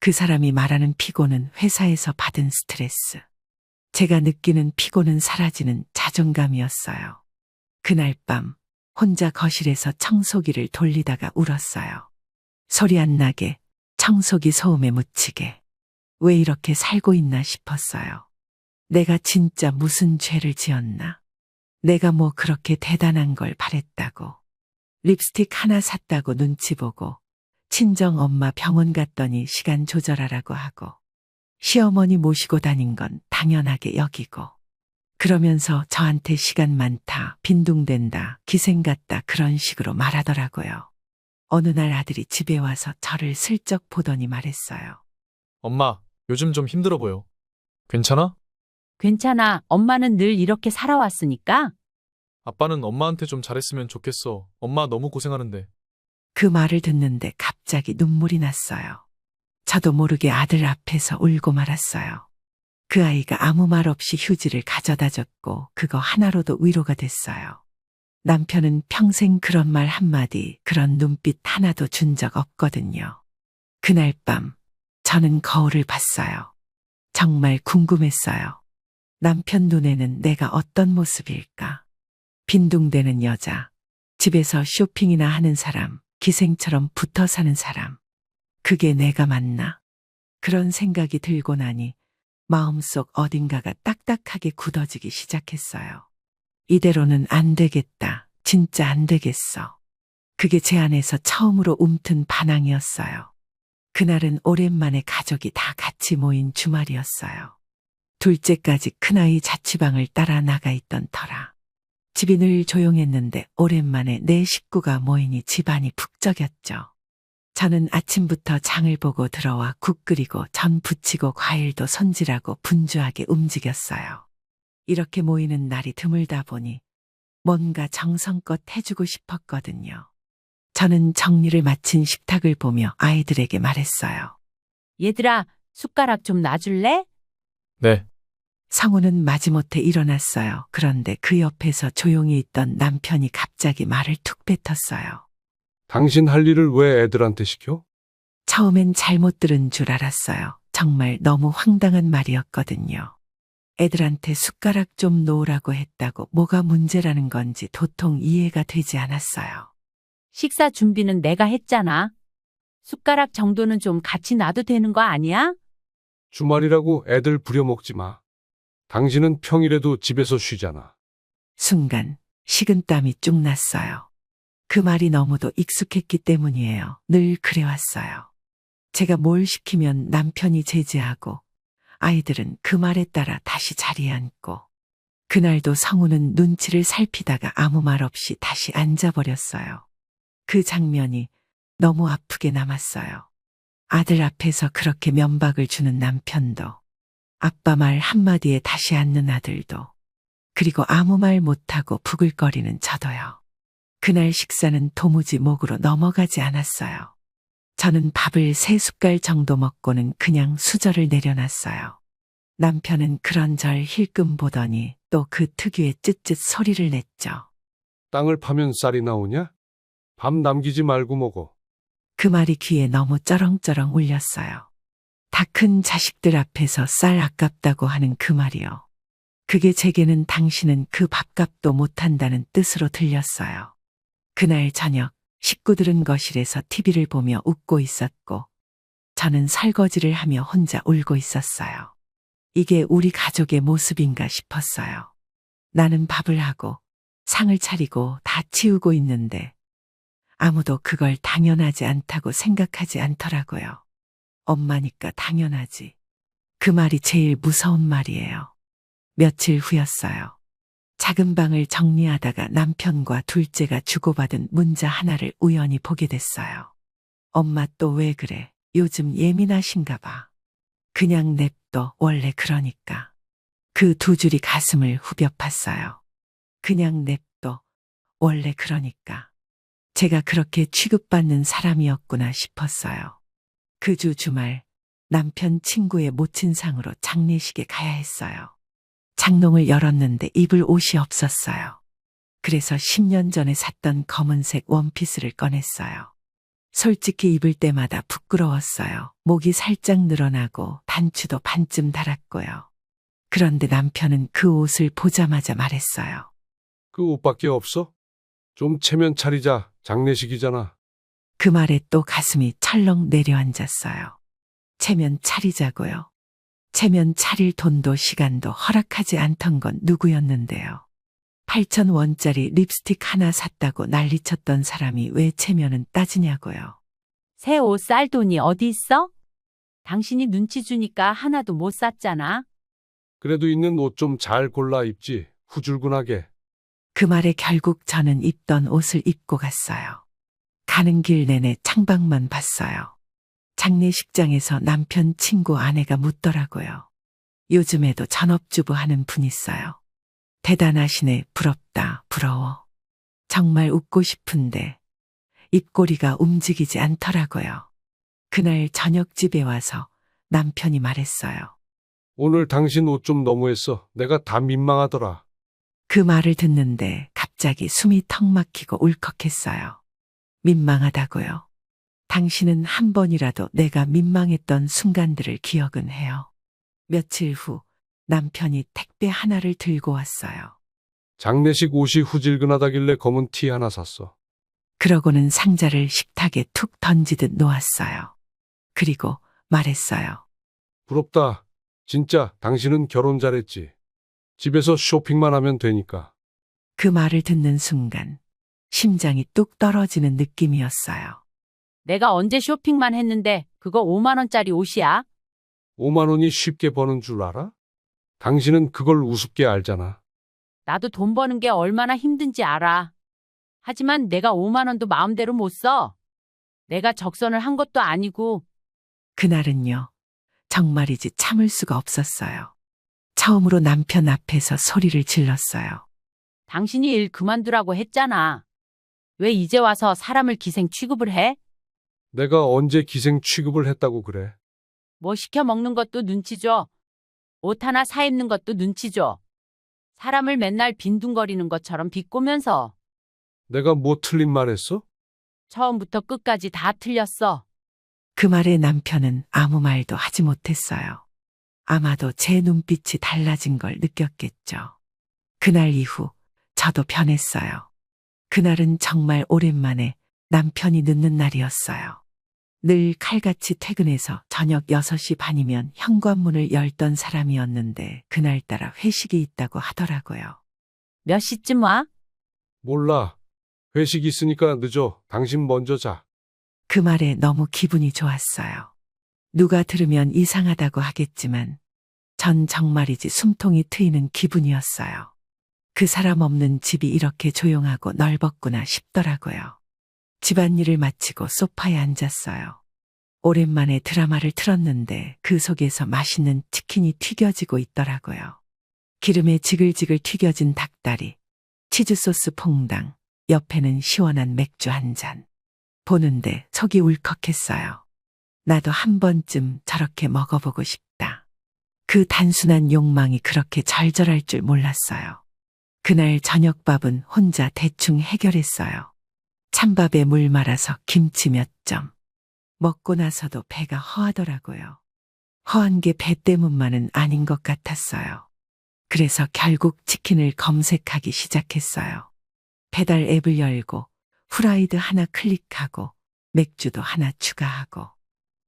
Speaker 1: 그 사람이 말하는 피곤은 회사에서 받은 스트레스. 제가 느끼는 피곤은 사라지는 자존감이었어요. 그날 밤 혼자 거실에서 청소기를 돌리다가 울었어요. 소리 안 나게, 청소기 소음에 묻히게. 왜 이렇게 살고 있나 싶었어요. 내가 진짜 무슨 죄를 지었나? 내가 뭐 그렇게 대단한 걸 바랬다고. 립스틱 하나 샀다고 눈치 보고 친정 엄마 병원 갔더니 시간 조절하라고 하고 시어머니 모시고 다닌 건 당연하게 여기고 그러면서 저한테 시간 많다, 빈둥댄다, 기생 같다 그런 식으로 말하더라고요. 어느 날 아들이 집에 와서 저를 슬쩍 보더니 말했어요.
Speaker 12: 엄마, 요즘 좀 힘들어 보여. 괜찮아?
Speaker 11: 괜찮아. 엄마는 늘 이렇게 살아왔으니까.
Speaker 12: 아빠는 엄마한테 좀 잘했으면 좋겠어. 엄마 너무 고생하는데.
Speaker 1: 그 말을 듣는데 갑자기 눈물이 났어요. 저도 모르게 아들 앞에서 울고 말았어요. 그 아이가 아무 말 없이 휴지를 가져다 줬고 그거 하나로도 위로가 됐어요. 남편은 평생 그런 말 한마디, 그런 눈빛 하나도 준 적 없거든요. 그날 밤 저는 거울을 봤어요. 정말 궁금했어요. 남편 눈에는 내가 어떤 모습일까? 빈둥대는 여자, 집에서 쇼핑이나 하는 사람, 기생처럼 붙어 사는 사람. 그게 내가 맞나? 그런 생각이 들고 나니 마음속 어딘가가 딱딱하게 굳어지기 시작했어요. 이대로는 안 되겠다. 진짜 안 되겠어. 그게 제 안에서 처음으로 움튼 반항이었어요. 그날은 오랜만에 가족이 다 같이 모인 주말이었어요. 둘째까지 큰아이 자취방을 따라 나가 있던 터라. 집이 늘 조용했는데 오랜만에 내 식구가 모이니 집안이 북적였죠. 저는 아침부터 장을 보고 들어와 국 끓이고 전 부치고 과일도 손질하고 분주하게 움직였어요. 이렇게 모이는 날이 드물다 보니 뭔가 정성껏 해주고 싶었거든요. 저는 정리를 마친 식탁을 보며 아이들에게 말했어요.
Speaker 11: 얘들아, 숟가락 좀 놔줄래?
Speaker 12: 네.
Speaker 1: 성우는 마지못해 일어났어요. 그런데 그 옆에서 조용히 있던 남편이 갑자기 말을 툭 뱉었어요.
Speaker 10: 당신 할 일을 왜 애들한테 시켜?
Speaker 1: 처음엔 잘못 들은 줄 알았어요. 정말 너무 황당한 말이었거든요. 애들한테 숟가락 좀 놓으라고 했다고 뭐가 문제라는 건지 도통 이해가 되지 않았어요.
Speaker 11: 식사 준비는 내가 했잖아. 숟가락 정도는 좀 같이 놔도 되는 거 아니야?
Speaker 10: 주말이라고 애들 부려먹지 마. 당신은 평일에도 집에서 쉬잖아.
Speaker 1: 순간 식은땀이 쭉 났어요. 그 말이 너무도 익숙했기 때문이에요. 늘 그래왔어요. 제가 뭘 시키면 남편이 제지하고 아이들은 그 말에 따라 다시 자리에 앉고 그날도 성우는 눈치를 살피다가 아무 말 없이 다시 앉아버렸어요. 그 장면이 너무 아프게 남았어요. 아들 앞에서 그렇게 면박을 주는 남편도 아빠 말 한마디에 다시 앉는 아들도 그리고 아무 말 못하고 부글거리는 저도요. 그날 식사는 도무지 목으로 넘어가지 않았어요. 저는 밥을 3숟갈 정도 먹고는 그냥 수저를 내려놨어요. 남편은 그런절 힐끔 보더니 또 그 특유의 쯧쯧 소리를 냈죠.
Speaker 10: 땅을 파면 쌀이 나오냐? 밥 남기지 말고 먹어.
Speaker 1: 그 말이 귀에 너무 쩌렁쩌렁 울렸어요. 다 큰 자식들 앞에서 쌀 아깝다고 하는 그 말이요. 그게 제게는 당신은 그 밥값도 못한다는 뜻으로 들렸어요. 그날 저녁 식구들은 거실에서 TV를 보며 웃고 있었고 저는 설거지를 하며 혼자 울고 있었어요. 이게 우리 가족의 모습인가 싶었어요. 나는 밥을 하고 상을 차리고 다 치우고 있는데 아무도 그걸 당연하지 않다고 생각하지 않더라고요. 엄마니까 당연하지. 그 말이 제일 무서운 말이에요. 며칠 후였어요. 작은 방을 정리하다가 남편과 둘째가 주고받은 문자 하나를 우연히 보게 됐어요. 엄마 또 왜 그래? 요즘 예민하신가 봐. 그냥 냅둬. 원래 그러니까. 그 두 줄이 가슴을 후벼 팠어요. 그냥 냅둬. 원래 그러니까. 제가 그렇게 취급받는 사람이었구나 싶었어요. 그 주 주말 남편 친구의 모친상으로 장례식에 가야 했어요. 장롱을 열었는데 입을 옷이 없었어요. 그래서 10년 전에 샀던 검은색 원피스를 꺼냈어요. 솔직히 입을 때마다 부끄러웠어요. 목이 살짝 늘어나고 단추도 반쯤 달았고요. 그런데 남편은 그 옷을 보자마자 말했어요.
Speaker 10: 그 옷밖에 없어? 좀 체면 차리자. 장례식이잖아.
Speaker 1: 그 말에 또 가슴이 철렁 내려앉았어요. 체면 차리자고요. 체면 차릴 돈도 시간도 허락하지 않던 건 누구였는데요. 8,000원짜리 립스틱 하나 샀다고 난리쳤던 사람이 왜 체면은 따지냐고요.
Speaker 11: 새 옷 쌀 돈이 어디 있어? 당신이 눈치 주니까 하나도 못 샀잖아.
Speaker 10: 그래도 있는 옷 좀 잘 골라 입지. 후줄근하게.
Speaker 1: 그 말에 결국 저는 입던 옷을 입고 갔어요. 가는 길 내내 창밖만 봤어요. 장례식장에서 남편 친구 아내가 묻더라고요. 요즘에도 전업주부 하는 분 있어요. 대단하시네. 부럽다. 부러워. 정말 웃고 싶은데 입꼬리가 움직이지 않더라고요. 그날 저녁 집에 와서 남편이 말했어요.
Speaker 10: 오늘 당신 옷 좀 너무했어. 내가 다 민망하더라.
Speaker 1: 그 말을 듣는데 갑자기 숨이 턱 막히고 울컥했어요. 민망하다고요. 당신은 한 번이라도 내가 민망했던 순간들을 기억은 해요. 며칠 후 남편이 택배 하나를 들고 왔어요.
Speaker 10: 장례식 옷이 후질근하다길래 검은 티 하나 샀어.
Speaker 1: 그러고는 상자를 식탁에 툭 던지듯 놓았어요. 그리고 말했어요.
Speaker 10: 부럽다. 진짜 당신은 결혼 잘했지. 집에서 쇼핑만 하면 되니까.
Speaker 1: 그 말을 듣는 순간 심장이 뚝 떨어지는 느낌이었어요.
Speaker 11: 내가 언제 쇼핑만 했는데 그거 5만 원짜리 옷이야?
Speaker 10: 5만 원이 쉽게 버는 줄 알아? 당신은 그걸 우습게 알잖아.
Speaker 11: 나도 돈 버는 게 얼마나 힘든지 알아. 하지만 내가 5만 원도 마음대로 못 써. 내가 적선을 한 것도 아니고.
Speaker 1: 그날은요, 정말이지 참을 수가 없었어요. 처음으로 남편 앞에서 소리를 질렀어요.
Speaker 11: 당신이 일 그만두라고 했잖아. 왜 이제 와서 사람을 기생 취급을 해?
Speaker 10: 내가 언제 기생 취급을 했다고 그래?
Speaker 11: 뭐 시켜 먹는 것도 눈치 줘. 옷 하나 사 입는 것도 눈치 줘. 사람을 맨날 빈둥거리는 것처럼 비꼬면서.
Speaker 10: 내가 뭐 틀린 말 했어?
Speaker 11: 처음부터 끝까지 다 틀렸어.
Speaker 1: 그 말에 남편은 아무 말도 하지 못했어요. 아마도 제 눈빛이 달라진 걸 느꼈겠죠. 그날 이후 저도 변했어요. 그날은 정말 오랜만에 남편이 늦는 날이었어요. 늘 칼같이 퇴근해서 저녁 6시 반이면 현관문을 열던 사람이었는데 그날따라 회식이 있다고 하더라고요.
Speaker 11: 몇 시쯤 와?
Speaker 10: 몰라. 회식 있으니까 늦어. 당신 먼저 자.
Speaker 1: 그 말에 너무 기분이 좋았어요. 누가 들으면 이상하다고 하겠지만 전 정말이지 숨통이 트이는 기분이었어요. 그 사람 없는 집이 이렇게 조용하고 넓었구나 싶더라고요. 집안일을 마치고 소파에 앉았어요. 오랜만에 드라마를 틀었는데 그 속에서 맛있는 치킨이 튀겨지고 있더라고요. 기름에 지글지글 튀겨진 닭다리, 치즈소스 퐁당, 옆에는 시원한 맥주 한 잔. 보는데 속이 울컥했어요. 나도 한 번쯤 저렇게 먹어보고 싶다. 그 단순한 욕망이 그렇게 절절할 줄 몰랐어요. 그날 저녁밥은 혼자 대충 해결했어요. 찬밥에 물 말아서 김치 몇 점. 먹고 나서도 배가 허하더라고요. 허한 게 배 때문만은 아닌 것 같았어요. 그래서 결국 치킨을 검색하기 시작했어요. 배달 앱을 열고 후라이드 하나 클릭하고 맥주도 하나 추가하고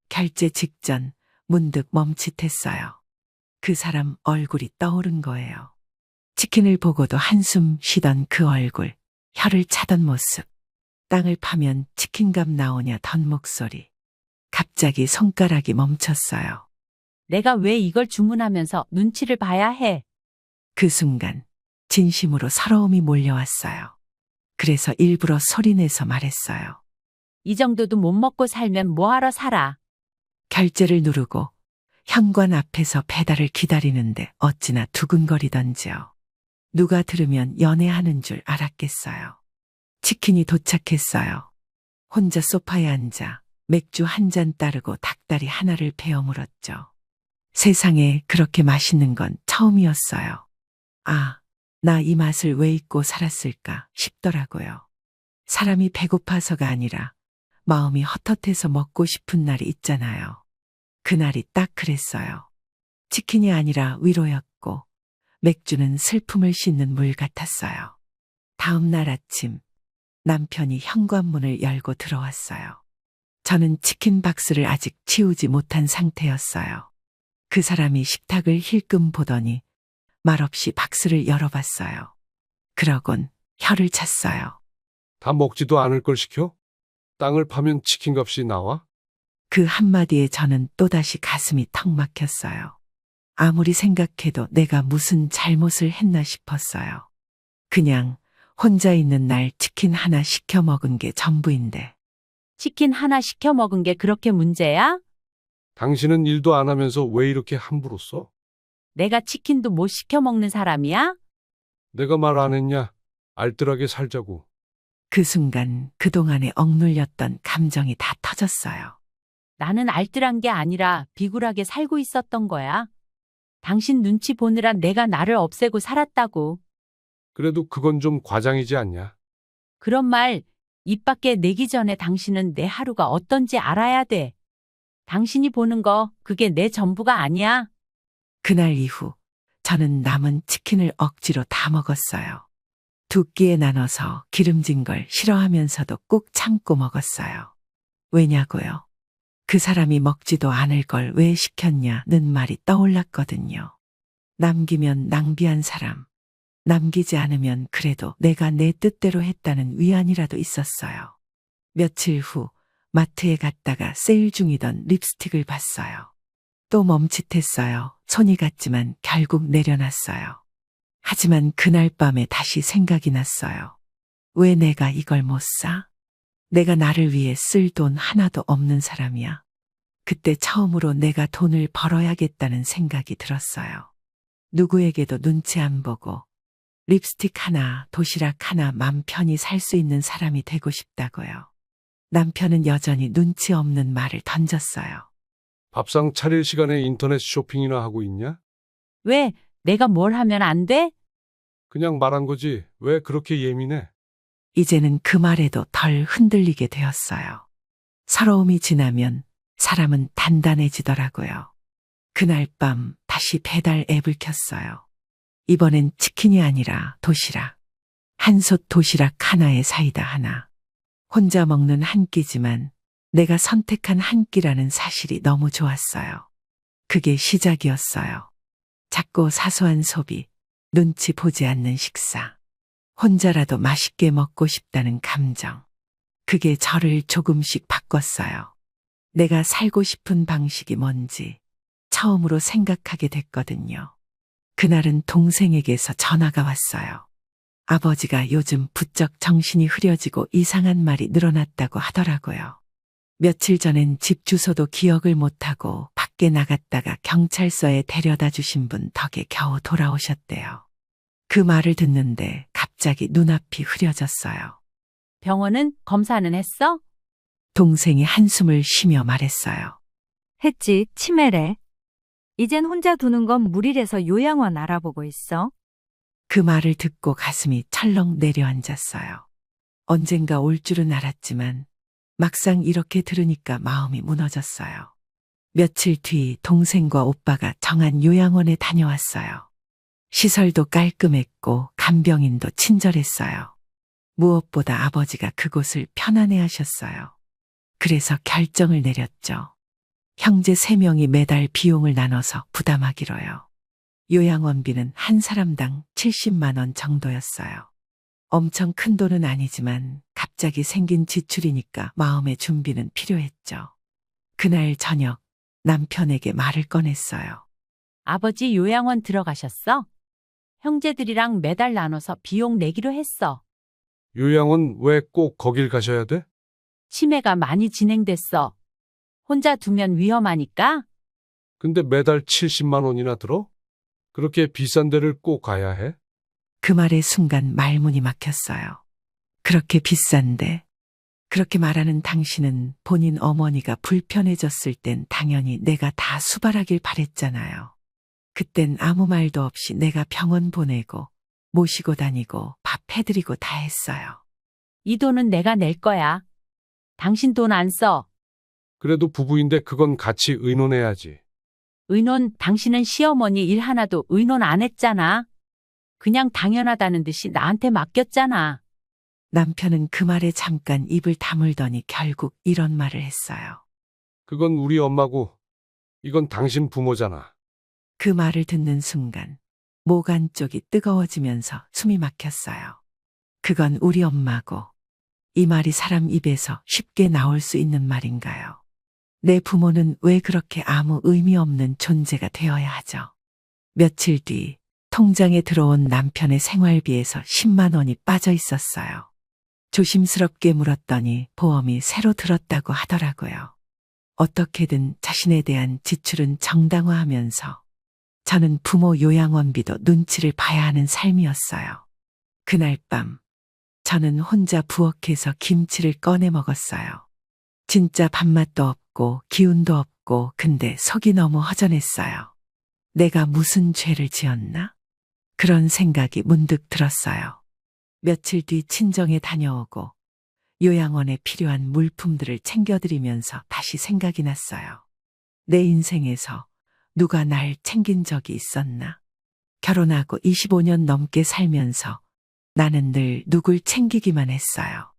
Speaker 1: 결제 직전 문득 멈칫했어요. 그 사람 얼굴이 떠오른 거예요. 치킨을 보고도 한숨 쉬던 그 얼굴, 혀를 차던 모습, 땅을 파면 치킨값 나오냐 던 목소리. 갑자기 손가락이 멈췄어요.
Speaker 11: 내가 왜 이걸 주문하면서 눈치를 봐야 해?
Speaker 1: 그 순간 진심으로 서러움이 몰려왔어요. 그래서 일부러 소리내서 말했어요.
Speaker 11: 이 정도도 못 먹고 살면 뭐하러 살아?
Speaker 1: 결제를 누르고 현관 앞에서 배달을 기다리는데 어찌나 두근거리던지요. 누가 들으면 연애하는 줄 알았겠어요. 치킨이 도착했어요. 혼자 소파에 앉아 맥주 한 잔 따르고 닭다리 하나를 베어 물었죠. 세상에 그렇게 맛있는 건 처음이었어요. 아, 나 이 맛을 왜 잊고 살았을까 싶더라고요. 사람이 배고파서가 아니라 마음이 헛헛해서 먹고 싶은 날이 있잖아요. 그날이 딱 그랬어요. 치킨이 아니라 위로였고 맥주는 슬픔을 씻는 물 같았어요. 다음 날 아침 남편이 현관문을 열고 들어왔어요. 저는 치킨 박스를 아직 치우지 못한 상태였어요. 그 사람이 식탁을 힐끔 보더니 말없이 박스를 열어봤어요. 그러곤 혀를 찼어요.
Speaker 10: 다 먹지도 않을 걸 시켜? 땅을 파면 치킨값이 나와?
Speaker 1: 그 한마디에 저는 또다시 가슴이 턱 막혔어요. 아무리 생각해도 내가 무슨 잘못을 했나 싶었어요. 그냥 혼자 있는 날 치킨 하나 시켜 먹은 게 전부인데.
Speaker 11: 치킨 하나 시켜 먹은 게 그렇게 문제야?
Speaker 10: 당신은 일도 안 하면서 왜 이렇게 함부로 써?
Speaker 11: 내가 치킨도 못 시켜 먹는 사람이야?
Speaker 10: 내가 말 안 했냐? 알뜰하게 살자고.
Speaker 1: 그 순간 그동안에 억눌렸던 감정이 다 터졌어요.
Speaker 11: 나는 알뜰한 게 아니라 비굴하게 살고 있었던 거야. 당신 눈치 보느라 내가 나를 없애고 살았다고.
Speaker 10: 그래도 그건 좀 과장이지 않냐?
Speaker 11: 그런 말 입 밖에 내기 전에 당신은 내 하루가 어떤지 알아야 돼. 당신이 보는 거 그게 내 전부가 아니야.
Speaker 1: 그날 이후 저는 남은 치킨을 억지로 다 먹었어요. 두 끼에 나눠서 기름진 걸 싫어하면서도 꾹 참고 먹었어요. 왜냐고요? 그 사람이 먹지도 않을 걸 왜 시켰냐는 말이 떠올랐거든요. 남기면 낭비한 사람, 남기지 않으면 그래도 내가 내 뜻대로 했다는 위안이라도 있었어요. 며칠 후 마트에 갔다가 세일 중이던 립스틱을 봤어요. 또 멈칫했어요. 손이 갔지만 결국 내려놨어요. 하지만 그날 밤에 다시 생각이 났어요. 왜 내가 이걸 못 사? 내가 나를 위해 쓸 돈 하나도 없는 사람이야. 그때 처음으로 내가 돈을 벌어야겠다는 생각이 들었어요. 누구에게도 눈치 안 보고 립스틱 하나, 도시락 하나 맘 편히 살 수 있는 사람이 되고 싶다고요. 남편은 여전히 눈치 없는 말을 던졌어요.
Speaker 10: 밥상 차릴 시간에 인터넷 쇼핑이나 하고 있냐?
Speaker 11: 왜? 내가 뭘 하면 안 돼?
Speaker 10: 그냥 말한 거지. 왜 그렇게 예민해?
Speaker 1: 이제는 그 말에도 덜 흔들리게 되었어요. 서러움이 지나면 사람은 단단해지더라고요. 그날 밤 다시 배달 앱을 켰어요. 이번엔 치킨이 아니라 도시락. 한솥 도시락 하나에 사이다 하나. 혼자 먹는 한 끼지만 내가 선택한 한 끼라는 사실이 너무 좋았어요. 그게 시작이었어요. 작고 사소한 소비, 눈치 보지 않는 식사. 혼자라도 맛있게 먹고 싶다는 감정. 그게 저를 조금씩 바꿨어요. 내가 살고 싶은 방식이 뭔지 처음으로 생각하게 됐거든요. 그날은 동생에게서 전화가 왔어요. 아버지가 요즘 부쩍 정신이 흐려지고 이상한 말이 늘어났다고 하더라고요. 며칠 전엔 집 주소도 기억을 못하고 밖에 나갔다가 경찰서에 데려다 주신 분 덕에 겨우 돌아오셨대요. 그 말을 듣는데 갑자기 눈앞이 흐려졌어요.
Speaker 11: 병원은 검사는 했어?
Speaker 1: 동생이 한숨을 쉬며 말했어요.
Speaker 13: 했지, 치매래. 이젠 혼자 두는 건 무리래서 요양원 알아보고 있어.
Speaker 1: 그 말을 듣고 가슴이 철렁 내려앉았어요. 언젠가 올 줄은 알았지만 막상 이렇게 들으니까 마음이 무너졌어요. 며칠 뒤 동생과 오빠가 정한 요양원에 다녀왔어요. 시설도 깔끔했고 간병인도 친절했어요. 무엇보다 아버지가 그곳을 편안해 하셨어요. 그래서 결정을 내렸죠. 형제 3명이 매달 비용을 나눠서 부담하기로요. 요양원비는 한 사람당 70만 원 정도였어요. 엄청 큰 돈은 아니지만 갑자기 생긴 지출이니까 마음의 준비는 필요했죠. 그날 저녁 남편에게 말을 꺼냈어요.
Speaker 11: 아버지 요양원 들어가셨어? 형제들이랑 매달 나눠서 비용 내기로 했어.
Speaker 10: 요양원 왜 꼭 거길 가셔야 돼?
Speaker 11: 치매가 많이 진행됐어. 혼자 두면 위험하니까?
Speaker 10: 근데 매달 70만 원이나 들어? 그렇게 비싼 데를 꼭 가야 해?
Speaker 1: 그 말의 순간 말문이 막혔어요. 그렇게 비싼데? 그렇게 말하는 당신은 본인 어머니가 불편해졌을 땐 당연히 내가 다 수발하길 바랬잖아요. 그땐 아무 말도 없이 내가 병원 보내고 모시고 다니고 밥 해드리고 다 했어요.
Speaker 11: 이 돈은 내가 낼 거야. 당신 돈 안 써.
Speaker 10: 그래도 부부인데 그건 같이 의논해야지.
Speaker 11: 의논, 당신은 시어머니 일 하나도 의논 안 했잖아. 그냥 당연하다는 듯이 나한테 맡겼잖아.
Speaker 1: 남편은 그 말에 잠깐 입을 다물더니 결국 이런 말을 했어요.
Speaker 10: 그건 우리 엄마고 이건 당신 부모잖아.
Speaker 1: 그 말을 듣는 순간 목 안쪽이 뜨거워지면서 숨이 막혔어요. 그건 우리 엄마고 이 말이 사람 입에서 쉽게 나올 수 있는 말인가요? 내 부모는 왜 그렇게 아무 의미 없는 존재가 되어야 하죠? 며칠 뒤 통장에 들어온 남편의 생활비에서 10만 원이 빠져 있었어요. 조심스럽게 물었더니 보험이 새로 들었다고 하더라고요. 어떻게든 자신에 대한 지출은 정당화하면서 저는 부모 요양원비도 눈치를 봐야 하는 삶이었어요. 그날 밤 저는 혼자 부엌에서 김치를 꺼내 먹었어요. 진짜 밥맛도 없고 기운도 없고 근데 속이 너무 허전했어요. 내가 무슨 죄를 지었나? 그런 생각이 문득 들었어요. 며칠 뒤 친정에 다녀오고 요양원에 필요한 물품들을 챙겨드리면서 다시 생각이 났어요. 내 인생에서 누가 날 챙긴 적이 있었나? 결혼하고 25년 넘게 살면서 나는 늘 누굴 챙기기만 했어요.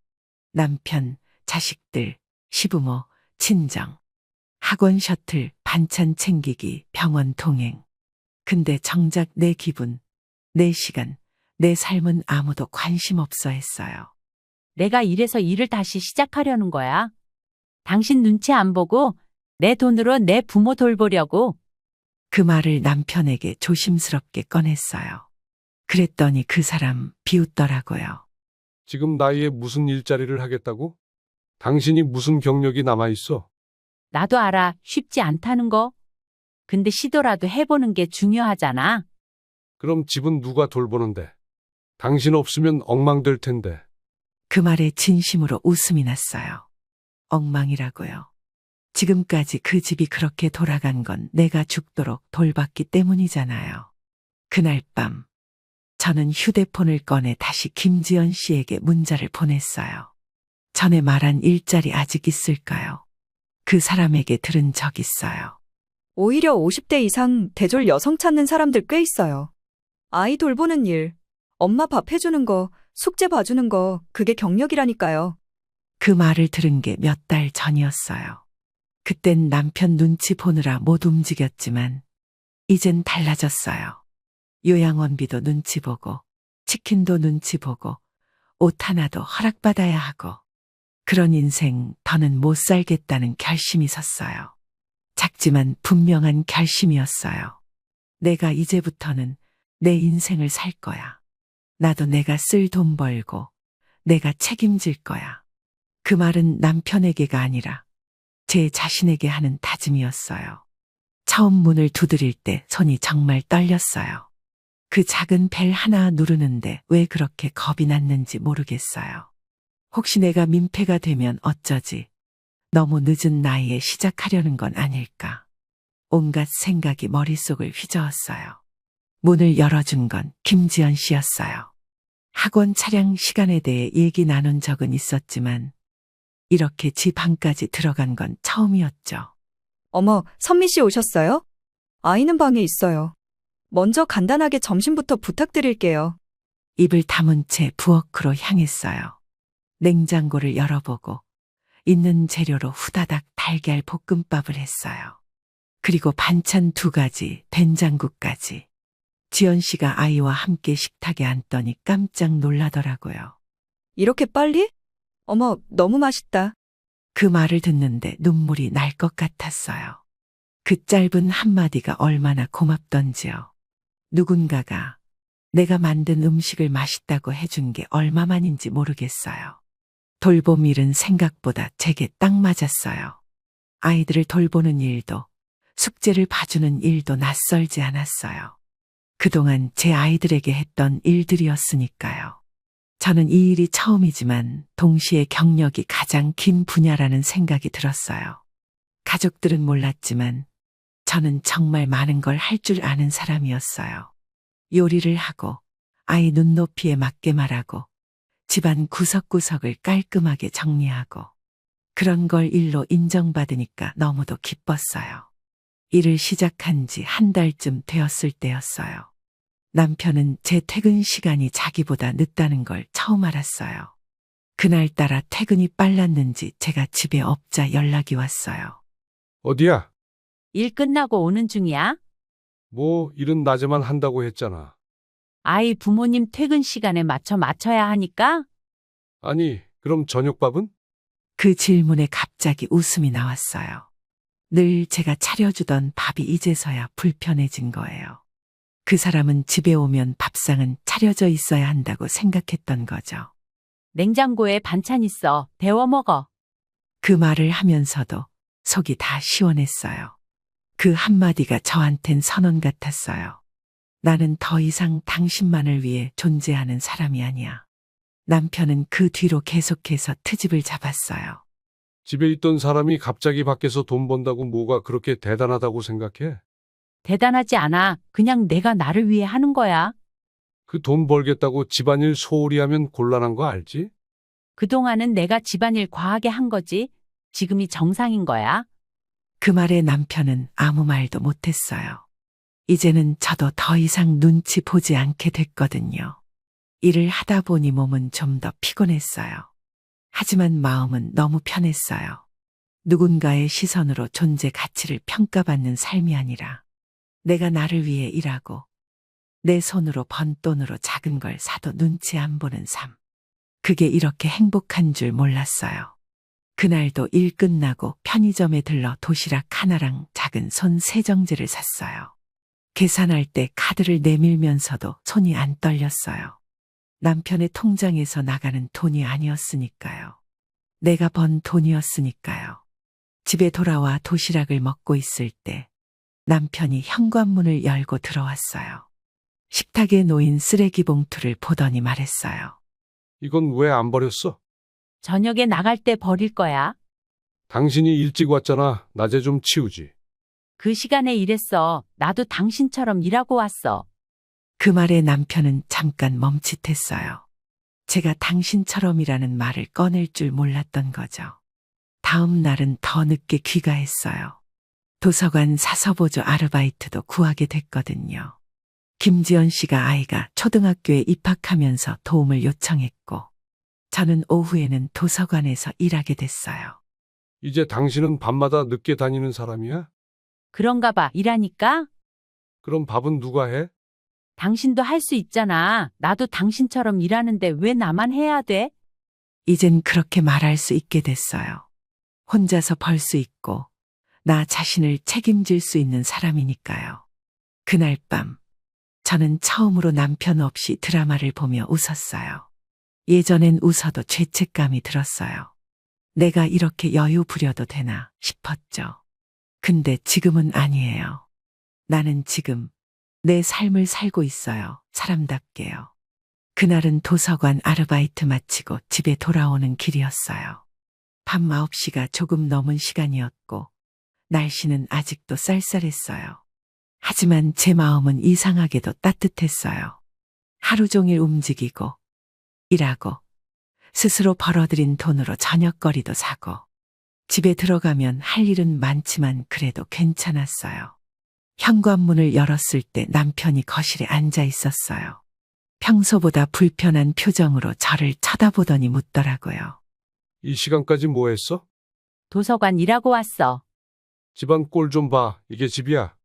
Speaker 1: 남편, 자식들, 시부모, 친정, 학원 셔틀, 반찬 챙기기, 병원 동행. 근데 정작 내 기분, 내 시간, 내 삶은 아무도 관심 없어 했어요.
Speaker 11: 내가 이래서 일을 다시 시작하려는 거야. 당신 눈치 안 보고 내 돈으로 내 부모 돌보려고.
Speaker 1: 그 말을 남편에게 조심스럽게 꺼냈어요. 그랬더니 그 사람 비웃더라고요.
Speaker 10: 지금 나이에 무슨 일자리를 하겠다고? 당신이 무슨 경력이 남아있어?
Speaker 11: 나도 알아. 쉽지 않다는 거. 근데 시도라도 해보는 게 중요하잖아.
Speaker 10: 그럼 집은 누가 돌보는데? 당신 없으면 엉망될 텐데.
Speaker 1: 그 말에 진심으로 웃음이 났어요. 엉망이라고요. 지금까지 그 집이 그렇게 돌아간 건 내가 죽도록 돌봤기 때문이잖아요. 그날 밤, 저는 휴대폰을 꺼내 다시 김지연 씨에게 문자를 보냈어요. 전에 말한 일자리 아직 있을까요? 그 사람에게 들은 적 있어요.
Speaker 14: 오히려 50대 이상 대졸 여성 찾는 사람들 꽤 있어요. 아이 돌보는 일, 엄마 밥 해주는 거, 숙제 봐주는 거, 그게 경력이라니까요.
Speaker 1: 그 말을 들은 게 몇 달 전이었어요. 그땐 남편 눈치 보느라 못 움직였지만 이젠 달라졌어요. 요양원비도 눈치 보고 치킨도 눈치 보고 옷 하나도 허락받아야 하고 그런 인생 더는 못 살겠다는 결심이 섰어요. 작지만 분명한 결심이었어요. 내가 이제부터는 내 인생을 살 거야. 나도 내가 쓸 돈 벌고 내가 책임질 거야. 그 말은 남편에게가 아니라 제 자신에게 하는 다짐이었어요. 처음 문을 두드릴 때 손이 정말 떨렸어요. 그 작은 벨 하나 누르는데 왜 그렇게 겁이 났는지 모르겠어요. 혹시 내가 민폐가 되면 어쩌지? 너무 늦은 나이에 시작하려는 건 아닐까? 온갖 생각이 머릿속을 휘저었어요. 문을 열어준 건 김지연 씨였어요. 학원 차량 시간에 대해 얘기 나눈 적은 있었지만 이렇게 집 안까지 들어간 건 처음이었죠.
Speaker 14: 어머, 선미 씨 오셨어요? 아이는 방에 있어요. 먼저 간단하게 점심부터 부탁드릴게요.
Speaker 1: 입을 다문 채 부엌으로 향했어요. 냉장고를 열어보고 있는 재료로 후다닥 달걀 볶음밥을 했어요. 그리고 반찬 2가지, 된장국까지. 지연 씨가 아이와 함께 식탁에 앉더니 깜짝 놀라더라고요.
Speaker 14: 이렇게 빨리? 어머, 너무 맛있다.
Speaker 1: 그 말을 듣는데 눈물이 날 것 같았어요. 그 짧은 한마디가 얼마나 고맙던지요. 누군가가 내가 만든 음식을 맛있다고 해준 게 얼마만인지 모르겠어요. 돌봄 일은 생각보다 제게 딱 맞았어요. 아이들을 돌보는 일도 숙제를 봐주는 일도 낯설지 않았어요. 그동안 제 아이들에게 했던 일들이었으니까요. 저는 이 일이 처음이지만 동시에 경력이 가장 긴 분야라는 생각이 들었어요. 가족들은 몰랐지만 저는 정말 많은 걸 할 줄 아는 사람이었어요. 요리를 하고 아이 눈높이에 맞게 말하고 집안 구석구석을 깔끔하게 정리하고 그런 걸 일로 인정받으니까 너무도 기뻤어요. 일을 시작한 지 한 달쯤 되었을 때였어요. 남편은 제 퇴근 시간이 자기보다 늦다는 걸 처음 알았어요. 그날따라 퇴근이 빨랐는지 제가 집에 없자 연락이 왔어요.
Speaker 10: 어디야?
Speaker 11: 일 끝나고 오는 중이야.
Speaker 10: 뭐 일은 낮에만 한다고 했잖아.
Speaker 11: 아이 부모님 퇴근 시간에 맞춰야 하니까.
Speaker 10: 아니, 그럼 저녁밥은?
Speaker 1: 그 질문에 갑자기 웃음이 나왔어요. 늘 제가 차려주던 밥이 이제서야 불편해진 거예요. 그 사람은 집에 오면 밥상은 차려져 있어야 한다고 생각했던 거죠.
Speaker 11: 냉장고에 반찬 있어. 데워 먹어.
Speaker 1: 그 말을 하면서도 속이 다 시원했어요. 그 한마디가 저한텐 선언 같았어요. 나는 더 이상 당신만을 위해 존재하는 사람이 아니야. 남편은 그 뒤로 계속해서 트집을 잡았어요.
Speaker 10: 집에 있던 사람이 갑자기 밖에서 돈 번다고 뭐가 그렇게 대단하다고 생각해?
Speaker 11: 대단하지 않아. 그냥 내가 나를 위해 하는 거야.
Speaker 10: 그 돈 벌겠다고 집안일 소홀히 하면 곤란한 거 알지?
Speaker 11: 그동안은 내가 집안일 과하게 한 거지. 지금이 정상인 거야.
Speaker 1: 그 말에 남편은 아무 말도 못했어요. 이제는 저도 더 이상 눈치 보지 않게 됐거든요. 일을 하다 보니 몸은 좀 더 피곤했어요. 하지만 마음은 너무 편했어요. 누군가의 시선으로 존재 가치를 평가받는 삶이 아니라 내가 나를 위해 일하고 내 손으로 번 돈으로 작은 걸 사도 눈치 안 보는 삶. 그게 이렇게 행복한 줄 몰랐어요. 그날도 일 끝나고 편의점에 들러 도시락 하나랑 작은 손 세정제를 샀어요. 계산할 때 카드를 내밀면서도 손이 안 떨렸어요. 남편의 통장에서 나가는 돈이 아니었으니까요. 내가 번 돈이었으니까요. 집에 돌아와 도시락을 먹고 있을 때 남편이 현관문을 열고 들어왔어요. 식탁에 놓인 쓰레기 봉투를 보더니 말했어요.
Speaker 10: 이건 왜 안 버렸어?
Speaker 11: 저녁에 나갈 때 버릴 거야.
Speaker 10: 당신이 일찍 왔잖아. 낮에 좀 치우지.
Speaker 11: 그 시간에 일했어. 나도 당신처럼 일하고 왔어.
Speaker 1: 그 말에 남편은 잠깐 멈칫했어요. 제가 당신처럼이라는 말을 꺼낼 줄 몰랐던 거죠. 다음 날은 더 늦게 귀가했어요. 도서관 사서보조 아르바이트도 구하게 됐거든요. 김지연 씨가 아이가 초등학교에 입학하면서 도움을 요청했고, 저는 오후에는 도서관에서 일하게 됐어요.
Speaker 10: 이제 당신은 밤마다 늦게 다니는 사람이야?
Speaker 11: 그런가 봐. 일하니까?
Speaker 10: 그럼 밥은 누가 해?
Speaker 11: 당신도 할 수 있잖아. 나도 당신처럼 일하는데 왜 나만 해야 돼?
Speaker 1: 이젠 그렇게 말할 수 있게 됐어요. 혼자서 벌 수 있고, 나 자신을 책임질 수 있는 사람이니까요. 그날 밤, 저는 처음으로 남편 없이 드라마를 보며 웃었어요. 예전엔 웃어도 죄책감이 들었어요. 내가 이렇게 여유 부려도 되나 싶었죠. 근데 지금은 아니에요. 나는 지금 내 삶을 살고 있어요. 사람답게요. 그날은 도서관 아르바이트 마치고 집에 돌아오는 길이었어요. 밤 9시가 조금 넘은 시간이었고 날씨는 아직도 쌀쌀했어요. 하지만 제 마음은 이상하게도 따뜻했어요. 하루 종일 움직이고 일하고 스스로 벌어들인 돈으로 저녁거리도 사고 집에 들어가면 할 일은 많지만 그래도 괜찮았어요. 현관문을 열었을 때 남편이 거실에 앉아 있었어요. 평소보다 불편한 표정으로 저를 쳐다보더니 묻더라고요.
Speaker 10: 이 시간까지 뭐 했어?
Speaker 11: 도서관 일하고 왔어.
Speaker 10: 집안 꼴 좀 봐. 이게 집이야.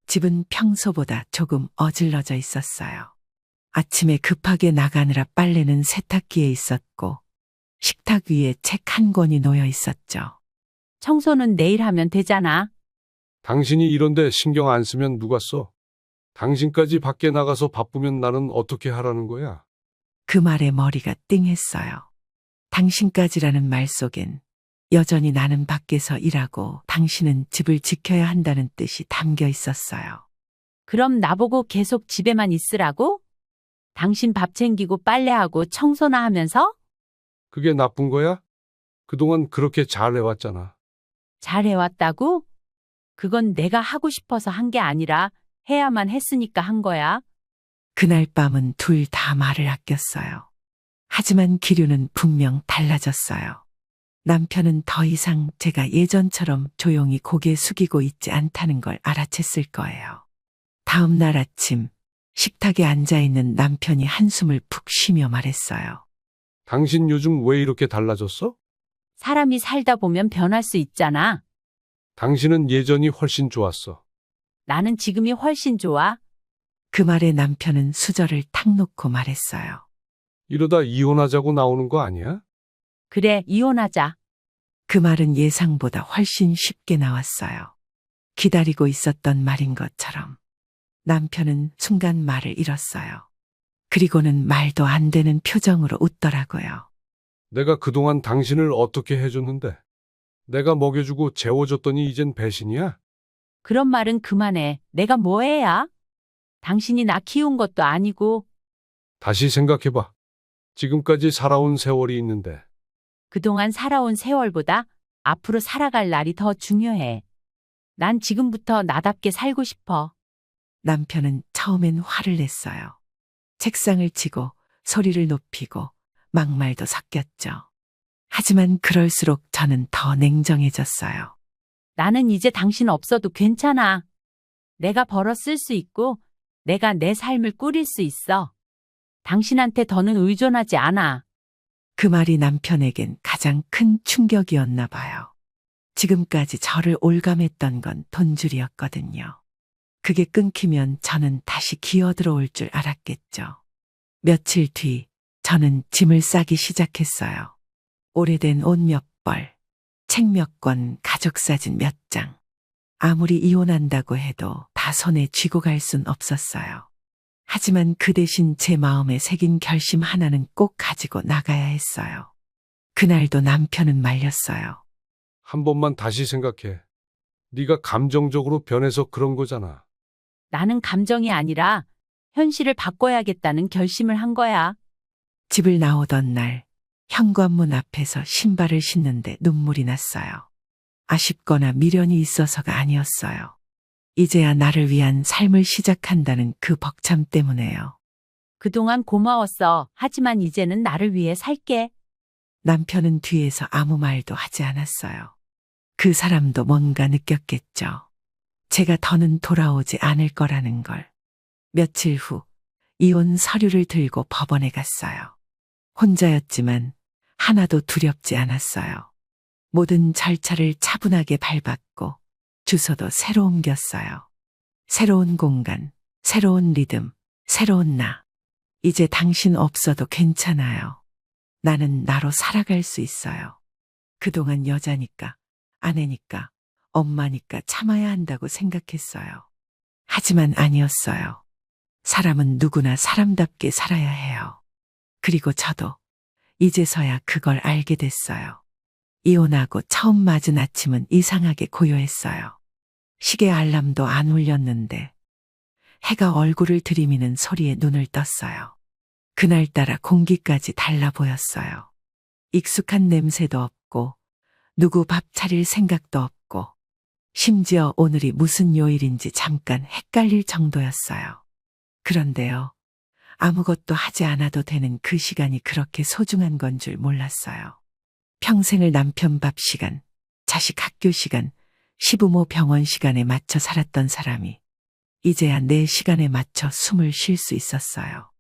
Speaker 1: 집은 평소보다 조금 어질러져 있었어요. 아침에 급하게 나가느라 빨래는 세탁기에 있었고 식탁 위에 책 한 권이 놓여 있었죠.
Speaker 11: 청소는 내일 하면 되잖아.
Speaker 10: 당신이 이런데 신경 안 쓰면 누가 써? 당신까지 밖에 나가서 바쁘면 나는 어떻게 하라는 거야?
Speaker 1: 그 말에 머리가 띵했어요. 당신까지라는 말 속엔 여전히 나는 밖에서 일하고 당신은 집을 지켜야 한다는 뜻이 담겨 있었어요.
Speaker 11: 그럼 나보고 계속 집에만 있으라고? 당신 밥 챙기고 빨래하고 청소나 하면서?
Speaker 10: 그게 나쁜 거야? 그동안 그렇게 잘 해왔잖아.
Speaker 11: 잘해왔다고? 그건 내가 하고 싶어서 한 게 아니라 해야만 했으니까 한 거야.
Speaker 1: 그날 밤은 둘 다 말을 아꼈어요. 하지만 기류는 분명 달라졌어요. 남편은 더 이상 제가 예전처럼 조용히 고개 숙이고 있지 않다는 걸 알아챘을 거예요. 다음 날 아침 식탁에 앉아있는 남편이 한숨을 푹 쉬며 말했어요.
Speaker 10: 당신 요즘 왜 이렇게 달라졌어?
Speaker 11: 사람이 살다 보면 변할 수 있잖아.
Speaker 10: 당신은 예전이 훨씬 좋았어.
Speaker 11: 나는 지금이 훨씬 좋아.
Speaker 1: 그 말에 남편은 수저를 탁 놓고 말했어요.
Speaker 10: 이러다 이혼하자고 나오는 거 아니야?
Speaker 11: 그래, 이혼하자.
Speaker 1: 그 말은 예상보다 훨씬 쉽게 나왔어요. 기다리고 있었던 말인 것처럼. 남편은 순간 말을 잃었어요. 그리고는 말도 안 되는 표정으로 웃더라고요.
Speaker 10: 내가 그동안 당신을 어떻게 해줬는데? 내가 먹여주고 재워줬더니 이젠 배신이야?
Speaker 11: 그런 말은 그만해. 내가 뭐 해야? 당신이 나 키운 것도 아니고.
Speaker 10: 다시 생각해봐. 지금까지 살아온 세월이 있는데.
Speaker 11: 그동안 살아온 세월보다 앞으로 살아갈 날이 더 중요해. 난 지금부터 나답게 살고 싶어.
Speaker 1: 남편은 처음엔 화를 냈어요. 책상을 치고 소리를 높이고 막말도 섞였죠. 하지만 그럴수록 저는 더 냉정해졌어요.
Speaker 11: 나는 이제 당신 없어도 괜찮아. 내가 벌어 쓸 수 있고 내가 내 삶을 꾸릴 수 있어. 당신한테 더는 의존하지 않아.
Speaker 1: 그 말이 남편에겐 가장 큰 충격이었나 봐요. 지금까지 저를 올감했던 건 돈줄이었거든요. 그게 끊기면 저는 다시 기어들어올 줄 알았겠죠. 며칠 뒤 저는 짐을 싸기 시작했어요. 오래된 옷 몇 벌, 책 몇 권, 가족사진 몇 장. 아무리 이혼한다고 해도 다 손에 쥐고 갈 순 없었어요. 하지만 그 대신 제 마음에 새긴 결심 하나는 꼭 가지고 나가야 했어요. 그날도 남편은 말렸어요.
Speaker 10: 한 번만 다시 생각해. 네가 감정적으로 변해서 그런 거잖아.
Speaker 11: 나는 감정이 아니라 현실을 바꿔야겠다는 결심을 한 거야.
Speaker 1: 집을 나오던 날 현관문 앞에서 신발을 신는데 눈물이 났어요. 아쉽거나 미련이 있어서가 아니었어요. 이제야 나를 위한 삶을 시작한다는 그 벅참 때문에요.
Speaker 11: 그동안 고마웠어. 하지만 이제는 나를 위해 살게.
Speaker 1: 남편은 뒤에서 아무 말도 하지 않았어요. 그 사람도 뭔가 느꼈겠죠. 제가 더는 돌아오지 않을 거라는 걸. 며칠 후 이혼 서류를 들고 법원에 갔어요. 혼자였지만 하나도 두렵지 않았어요. 모든 절차를 차분하게 밟았고 주소도 새로 옮겼어요. 새로운 공간, 새로운 리듬, 새로운 나. 이제 당신 없어도 괜찮아요. 나는 나로 살아갈 수 있어요. 그동안 여자니까, 아내니까, 엄마니까 참아야 한다고 생각했어요. 하지만 아니었어요. 사람은 누구나 사람답게 살아야 해요. 그리고 저도 이제서야 그걸 알게 됐어요. 이혼하고 처음 맞은 아침은 이상하게 고요했어요. 시계 알람도 안 울렸는데 해가 얼굴을 들이미는 소리에 눈을 떴어요. 그날따라 공기까지 달라 보였어요. 익숙한 냄새도 없고 누구 밥 차릴 생각도 없고 심지어 오늘이 무슨 요일인지 잠깐 헷갈릴 정도였어요. 그런데요, 아무것도 하지 않아도 되는 그 시간이 그렇게 소중한 건 줄 몰랐어요. 평생을 남편 밥 시간, 자식 학교 시간, 시부모 병원 시간에 맞춰 살았던 사람이 이제야 내 시간에 맞춰 숨을 쉴 수 있었어요.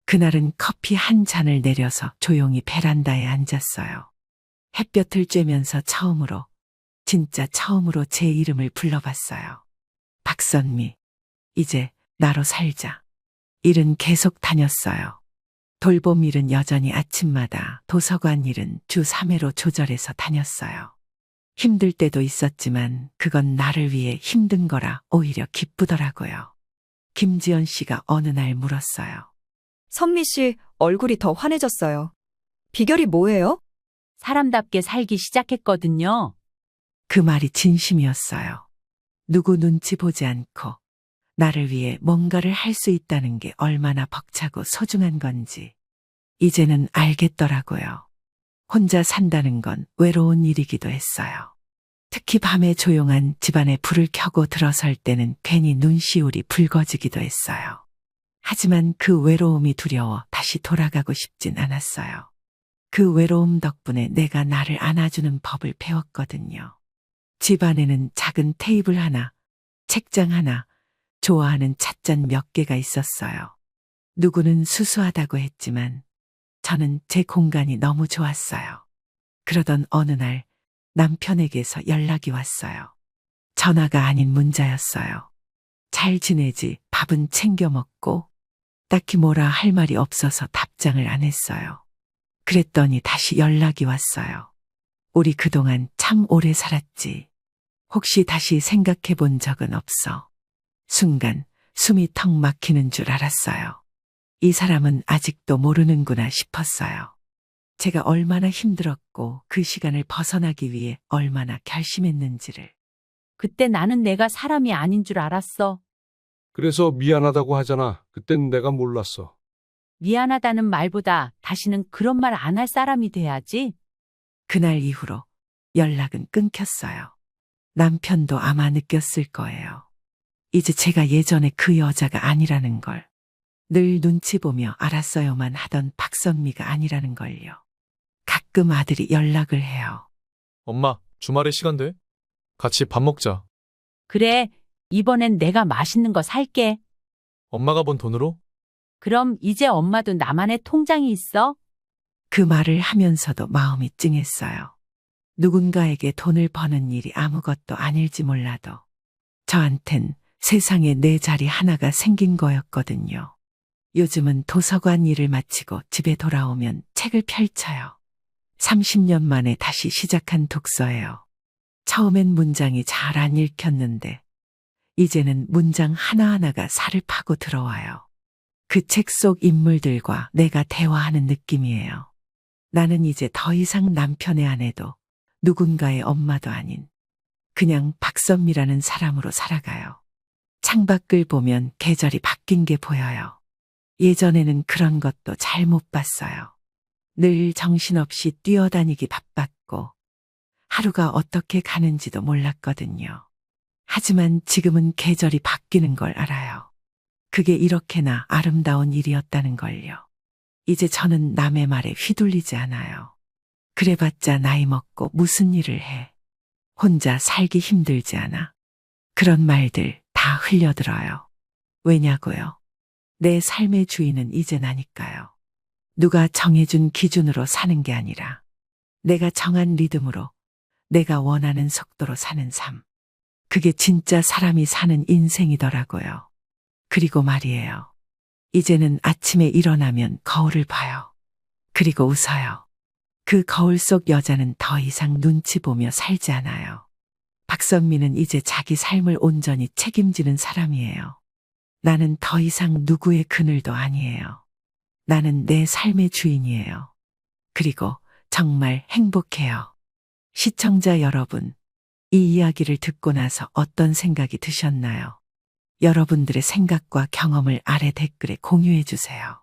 Speaker 1: 그날은 커피 한 잔을 내려서 조용히 베란다에 앉았어요. 햇볕을 쬐면서 처음으로, 진짜 처음으로 제 이름을 불러봤어요. 박선미, 이제 나로 살자. 일은 계속 다녔어요. 돌봄 일은 여전히 아침마다, 도서관 일은 주 3회로 조절해서 다녔어요. 힘들 때도 있었지만 그건 나를 위해 힘든 거라 오히려 기쁘더라고요. 김지연 씨가 어느 날 물었어요.
Speaker 14: 선미 씨 얼굴이 더 환해졌어요. 비결이 뭐예요?
Speaker 11: 사람답게 살기 시작했거든요.
Speaker 1: 그 말이 진심이었어요. 누구 눈치 보지 않고 나를 위해 뭔가를 할 수 있다는 게 얼마나 벅차고 소중한 건지 이제는 알겠더라고요. 혼자 산다는 건 외로운 일이기도 했어요. 특히 밤에 조용한 집안에 불을 켜고 들어설 때는 괜히 눈시울이 붉어지기도 했어요. 하지만 그 외로움이 두려워 다시 돌아가고 싶진 않았어요. 그 외로움 덕분에 내가 나를 안아주는 법을 배웠거든요. 집 안에는 작은 테이블 하나, 책장 하나, 좋아하는 찻잔 몇 개가 있었어요. 누구는 수수하다고 했지만 저는 제 공간이 너무 좋았어요. 그러던 어느 날 남편에게서 연락이 왔어요. 전화가 아닌 문자였어요. 잘 지내지? 밥은 챙겨 먹고? 딱히 뭐라 할 말이 없어서 답장을 안 했어요. 그랬더니 다시 연락이 왔어요. 우리 그동안 참 오래 살았지. 혹시 다시 생각해 본 적은 없어. 순간 숨이 턱 막히는 줄 알았어요. 이 사람은 아직도 모르는구나 싶었어요. 제가 얼마나 힘들었고 그 시간을 벗어나기 위해 얼마나 결심했는지를.
Speaker 11: 그때 나는 내가 사람이 아닌 줄 알았어.
Speaker 10: 그래서 미안하다고 하잖아. 그땐 내가 몰랐어.
Speaker 11: 미안하다는 말보다 다시는 그런 말 안 할 사람이 돼야지.
Speaker 1: 그날 이후로 연락은 끊겼어요. 남편도 아마 느꼈을 거예요. 이제 제가 예전에 그 여자가 아니라는 걸. 늘 눈치 보며 알았어요만 하던 박선미가 아니라는 걸요. 가끔 아들이 연락을 해요.
Speaker 12: 엄마, 주말에 시간 돼? 같이 밥 먹자.
Speaker 11: 그래, 이번엔 내가 맛있는 거 살게.
Speaker 12: 엄마가 번 돈으로?
Speaker 11: 그럼 이제 엄마도 나만의 통장이 있어?
Speaker 1: 그 말을 하면서도 마음이 찡했어요. 누군가에게 돈을 버는 일이 아무것도 아닐지 몰라도 저한텐 세상에 내 자리 하나가 생긴 거였거든요. 요즘은 도서관 일을 마치고 집에 돌아오면 책을 펼쳐요. 30년 만에 다시 시작한 독서예요. 처음엔 문장이 잘 안 읽혔는데 이제는 문장 하나하나가 살을 파고 들어와요. 그 책 속 인물들과 내가 대화하는 느낌이에요. 나는 이제 더 이상 남편의 아내도 누군가의 엄마도 아닌 그냥 박선미라는 사람으로 살아가요. 창밖을 보면 계절이 바뀐 게 보여요. 예전에는 그런 것도 잘 못 봤어요. 늘 정신없이 뛰어다니기 바빴고 하루가 어떻게 가는지도 몰랐거든요. 하지만 지금은 계절이 바뀌는 걸 알아요. 그게 이렇게나 아름다운 일이었다는 걸요. 이제 저는 남의 말에 휘둘리지 않아요. 그래봤자 나이 먹고 무슨 일을 해. 혼자 살기 힘들지 않아. 그런 말들 다 흘려들어요. 왜냐고요? 내 삶의 주인은 이제 나니까요. 누가 정해준 기준으로 사는 게 아니라 내가 정한 리듬으로 내가 원하는 속도로 사는 삶. 그게 진짜 사람이 사는 인생이더라고요. 그리고 말이에요. 이제는 아침에 일어나면 거울을 봐요. 그리고 웃어요. 그 거울 속 여자는 더 이상 눈치 보며 살지 않아요. 박선미는 이제 자기 삶을 온전히 책임지는 사람이에요. 나는 더 이상 누구의 그늘도 아니에요. 나는 내 삶의 주인이에요. 그리고 정말 행복해요. 시청자 여러분, 이 이야기를 듣고 나서 어떤 생각이 드셨나요? 여러분들의 생각과 경험을 아래 댓글에 공유해 주세요.